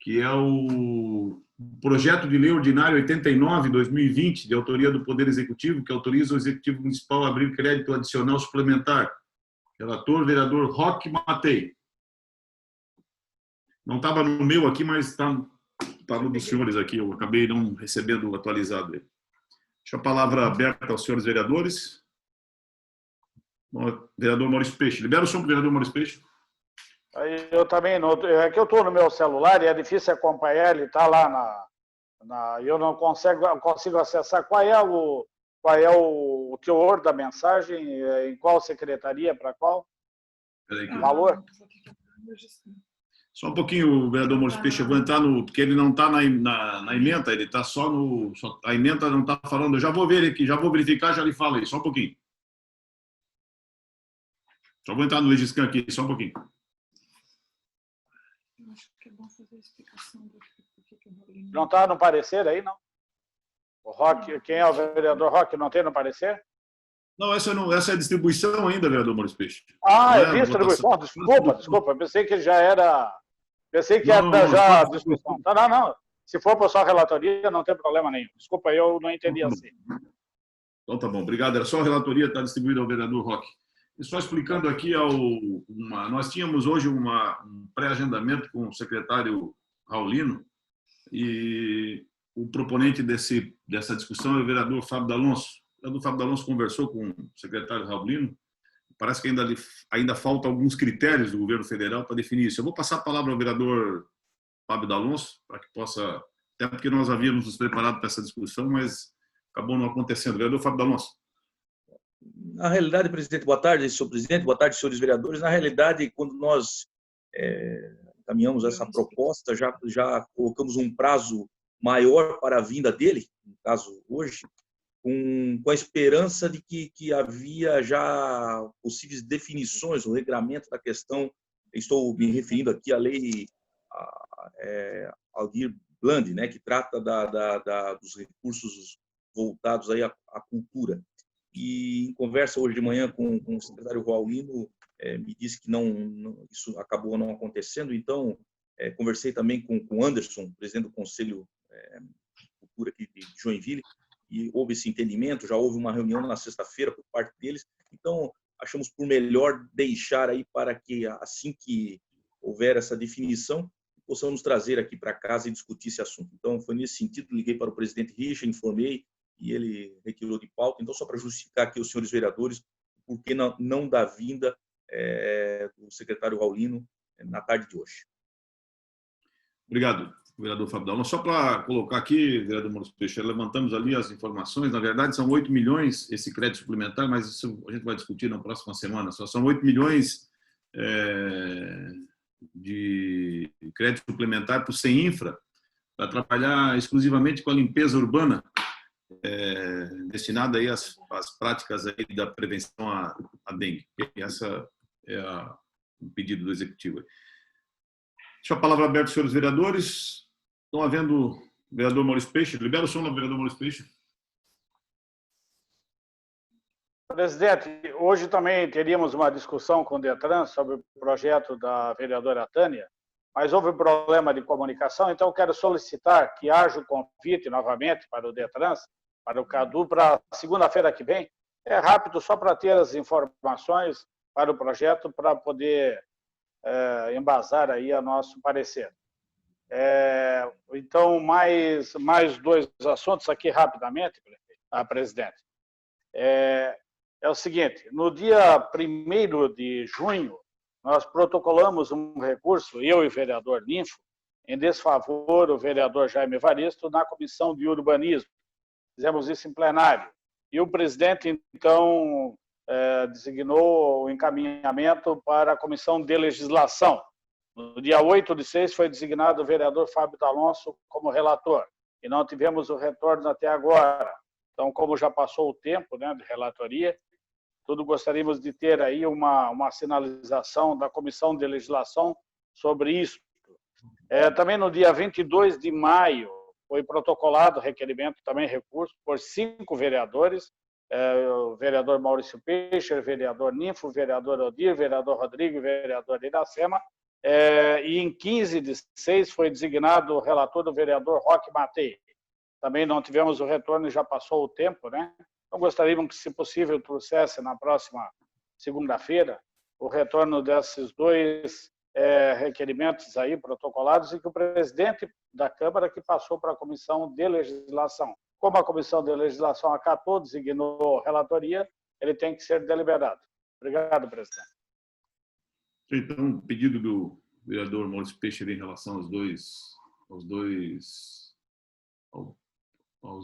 que é o projeto de lei ordinário 89/2020, de autoria do Poder Executivo, que autoriza o Executivo Municipal a abrir crédito adicional suplementar. Relator, vereador Roque Matei. Não estava no meu aqui, mas está no dos senhores aqui. Eu acabei não recebendo atualizado ele. Deixo a palavra aberta aos senhores vereadores. Vereador Maurício Peixe. Libera o som para o vereador Maurício Peixe. Eu também, é que eu estou no meu celular e é difícil acompanhar, ele está lá eu não consigo acessar. Qual é o teor da mensagem, em qual secretaria, para qual valor? Só um pouquinho, vereador Maurício Peixe, eu vou entrar porque ele não está na emenda, ele está só no... a emenda não está falando, eu já vou ver aqui, já vou verificar, já lhe falo aí, só um pouquinho. Só vou entrar no Legiscan aqui, só um pouquinho. Eu acho que é bom fazer a explicação do que Não está no parecer aí, não? O Roque, quem é o vereador Roque, não tem no parecer? Não, essa é a distribuição ainda, vereador Maurício Peixe. É distribuição. Desculpa. Pensei que já era... Pensei que era já discussão. Não. Se for por só relatoria, não tem problema nenhum. Desculpa, eu não entendi assim. Então tá bom, obrigado. Era só a relatoria, está distribuída ao vereador Roque. E só explicando aqui, nós tínhamos hoje um pré-agendamento com o secretário Raulino e o proponente dessa discussão é o vereador Fábio Alonso. O vereador Fábio Alonso conversou com o secretário Raulino. Parece que ainda falta alguns critérios do governo federal para definir isso. Eu vou passar a palavra ao vereador Fábio Alonso para que possa até porque nós havíamos nos preparado para essa discussão, mas acabou não acontecendo. Vereador Fábio D'Alonso. Na realidade, presidente, boa tarde, senhor presidente, boa tarde, senhores vereadores. Na realidade, quando nós encaminhamos essa proposta, já colocamos um prazo maior para a vinda dele, no caso hoje, com a esperança de que havia já possíveis definições, o regramento da questão. Estou me referindo aqui à lei Aldir Blanc, né, que trata dos recursos voltados aí à cultura. E em conversa hoje de manhã com o secretário Raulino, me disse que isso acabou não acontecendo. Então, conversei também com o Anderson, presidente do Conselho de Cultura aqui de Joinville, e houve esse entendimento. Já houve uma reunião na sexta-feira por parte deles. Então, achamos por melhor deixar aí para que, assim que houver essa definição, possamos trazer aqui para casa e discutir esse assunto. Então, foi nesse sentido, liguei para o presidente Richard, informei, e ele retirou de pauta. Então, só para justificar aqui os senhores vereadores, por que não da vinda do secretário Raulino na tarde de hoje. Obrigado, vereador Fábio D'Alonso. Só para colocar aqui, vereador Maurício Peixeira, levantamos ali as informações. Na verdade, são 8 milhões esse crédito suplementar, mas isso a gente vai discutir na próxima semana. São 8 milhões de crédito suplementar para o CEINFRA, para trabalhar exclusivamente com a limpeza urbana, destinada aí às práticas aí da prevenção à dengue. E essa é o pedido do Executivo. Deixa a palavra aberta, senhores vereadores. Estão havendo o vereador Maurício Peixe. Libera o som do vereador Maurício Peixe. Presidente, hoje também teríamos uma discussão com o Detran sobre o projeto da vereadora Tânia, mas houve problema de comunicação, então eu quero solicitar que haja o convite novamente para o Detran, para o Cadu, para segunda-feira que vem. É rápido, só para ter as informações para o projeto, para poder embasar aí a nosso parecer. Então, mais 2 assuntos aqui rapidamente, presidente. É o seguinte, no dia 1º de junho, nós protocolamos um recurso, eu e o vereador Ninfo, em desfavor do vereador Jaime Evaristo na Comissão de Urbanismo. Fizemos isso em plenário. E o presidente, então, designou o encaminhamento para a Comissão de Legislação. No dia 8/6 foi designado o vereador Fábio D'Alonso como relator. E não tivemos o retorno até agora. Então, como já passou o tempo, né, de relatoria, tudo gostaríamos de ter aí uma sinalização da Comissão de Legislação sobre isso. Também no dia 22 de maio foi protocolado requerimento, também recurso, por 5 vereadores, o vereador Maurício Peixe, o vereador Ninfo, o vereador Odir, o vereador Rodrigo e o vereador Iracema. E em 15/6 foi designado o relator do vereador Roque Matei. Também não tivemos o retorno e já passou o tempo, né? Então, gostaríamos que, se possível, trouxesse na próxima segunda-feira o retorno desses 2 requerimentos aí protocolados e que o presidente da Câmara que passou para a Comissão de Legislação. Como a Comissão de Legislação acatou, designou relatoria, ele tem que ser deliberado. Obrigado, presidente. Então, o pedido do vereador Maurício Peixe em relação aos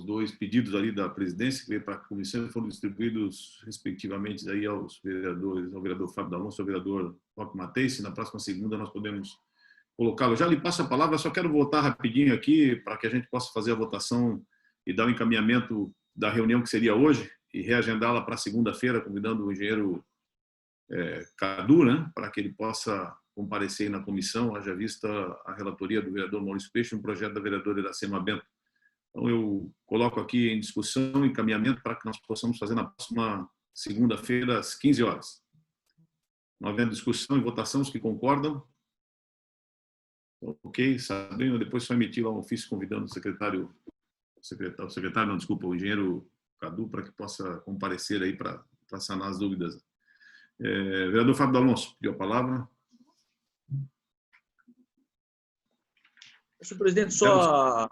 dois pedidos ali da presidência que veio para a comissão foram distribuídos respectivamente aí aos vereadores, ao vereador Fábio D'Alonso e ao vereador Roque Matei. Se na próxima segunda nós podemos colocá-lo. Já lhe passo a palavra, só quero voltar rapidinho aqui para que a gente possa fazer a votação e dar o encaminhamento da reunião que seria hoje e reagendá-la para segunda-feira, convidando o engenheiro Cadu, né, para que ele possa comparecer na comissão, haja vista a relatoria do vereador Maurício Peixe, um projeto da vereadora Iracema Bento. Então, eu coloco aqui em discussão, encaminhamento, para que nós possamos fazer na próxima segunda-feira, às 15 horas. Não havendo discussão e votação, os que concordam. Ok, Sabrina, depois só emitir lá um ofício convidando o engenheiro Cadu, para que possa comparecer aí para sanar as dúvidas. Vereador Fábio D'Alonso, pediu a palavra. Senhor presidente, só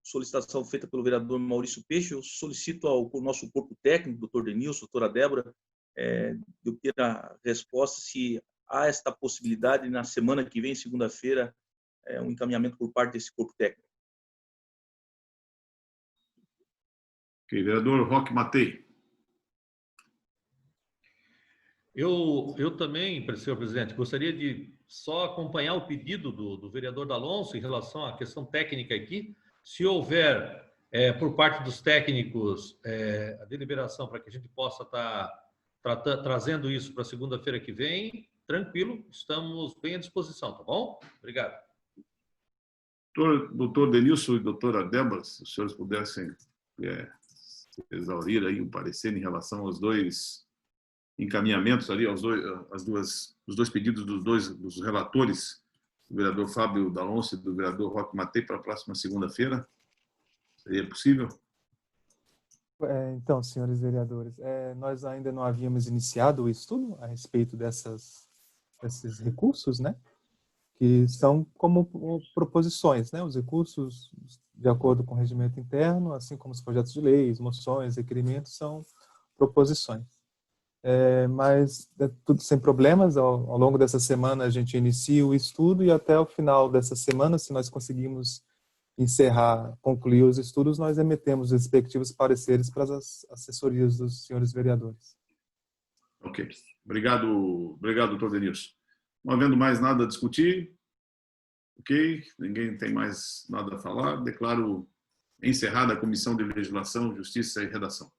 solicitação feita pelo vereador Maurício Peixe, eu solicito ao nosso corpo técnico, doutor Denilson, doutora Débora, de obter a resposta se há esta possibilidade na semana que vem, segunda-feira, um encaminhamento por parte desse corpo técnico. Ok, vereador Roque Matei. Eu também, senhor presidente, gostaria de só acompanhar o pedido do vereador D'Alonso em relação à questão técnica aqui. Se houver, por parte dos técnicos, a deliberação para que a gente possa estar trazendo isso para segunda-feira que vem, tranquilo, estamos bem à disposição, tá bom? Obrigado. Doutor Denilson e doutora Débora, se os senhores pudessem exaurir aí o parecer em relação aos dois encaminhamentos ali, os dois pedidos dos relatores, do vereador Fábio D'Alonso e do vereador Roque Matei, para a próxima segunda-feira. Seria possível? Então, senhores vereadores, nós ainda não havíamos iniciado o estudo a respeito desses recursos, né? Que são como proposições, né? Os recursos, de acordo com o regimento interno, assim como os projetos de leis, moções, requerimentos, são proposições. Mas tudo sem problemas. Ao longo dessa semana a gente inicia o estudo e até o final dessa semana, se nós conseguirmos concluir os estudos, nós emetemos os respectivos pareceres para as assessorias dos senhores vereadores. Ok. Obrigado, doutor Denilson. Não havendo mais nada a discutir, ok? Ninguém tem mais nada a falar. Declaro encerrada a Comissão de Legislação, Justiça e Redação.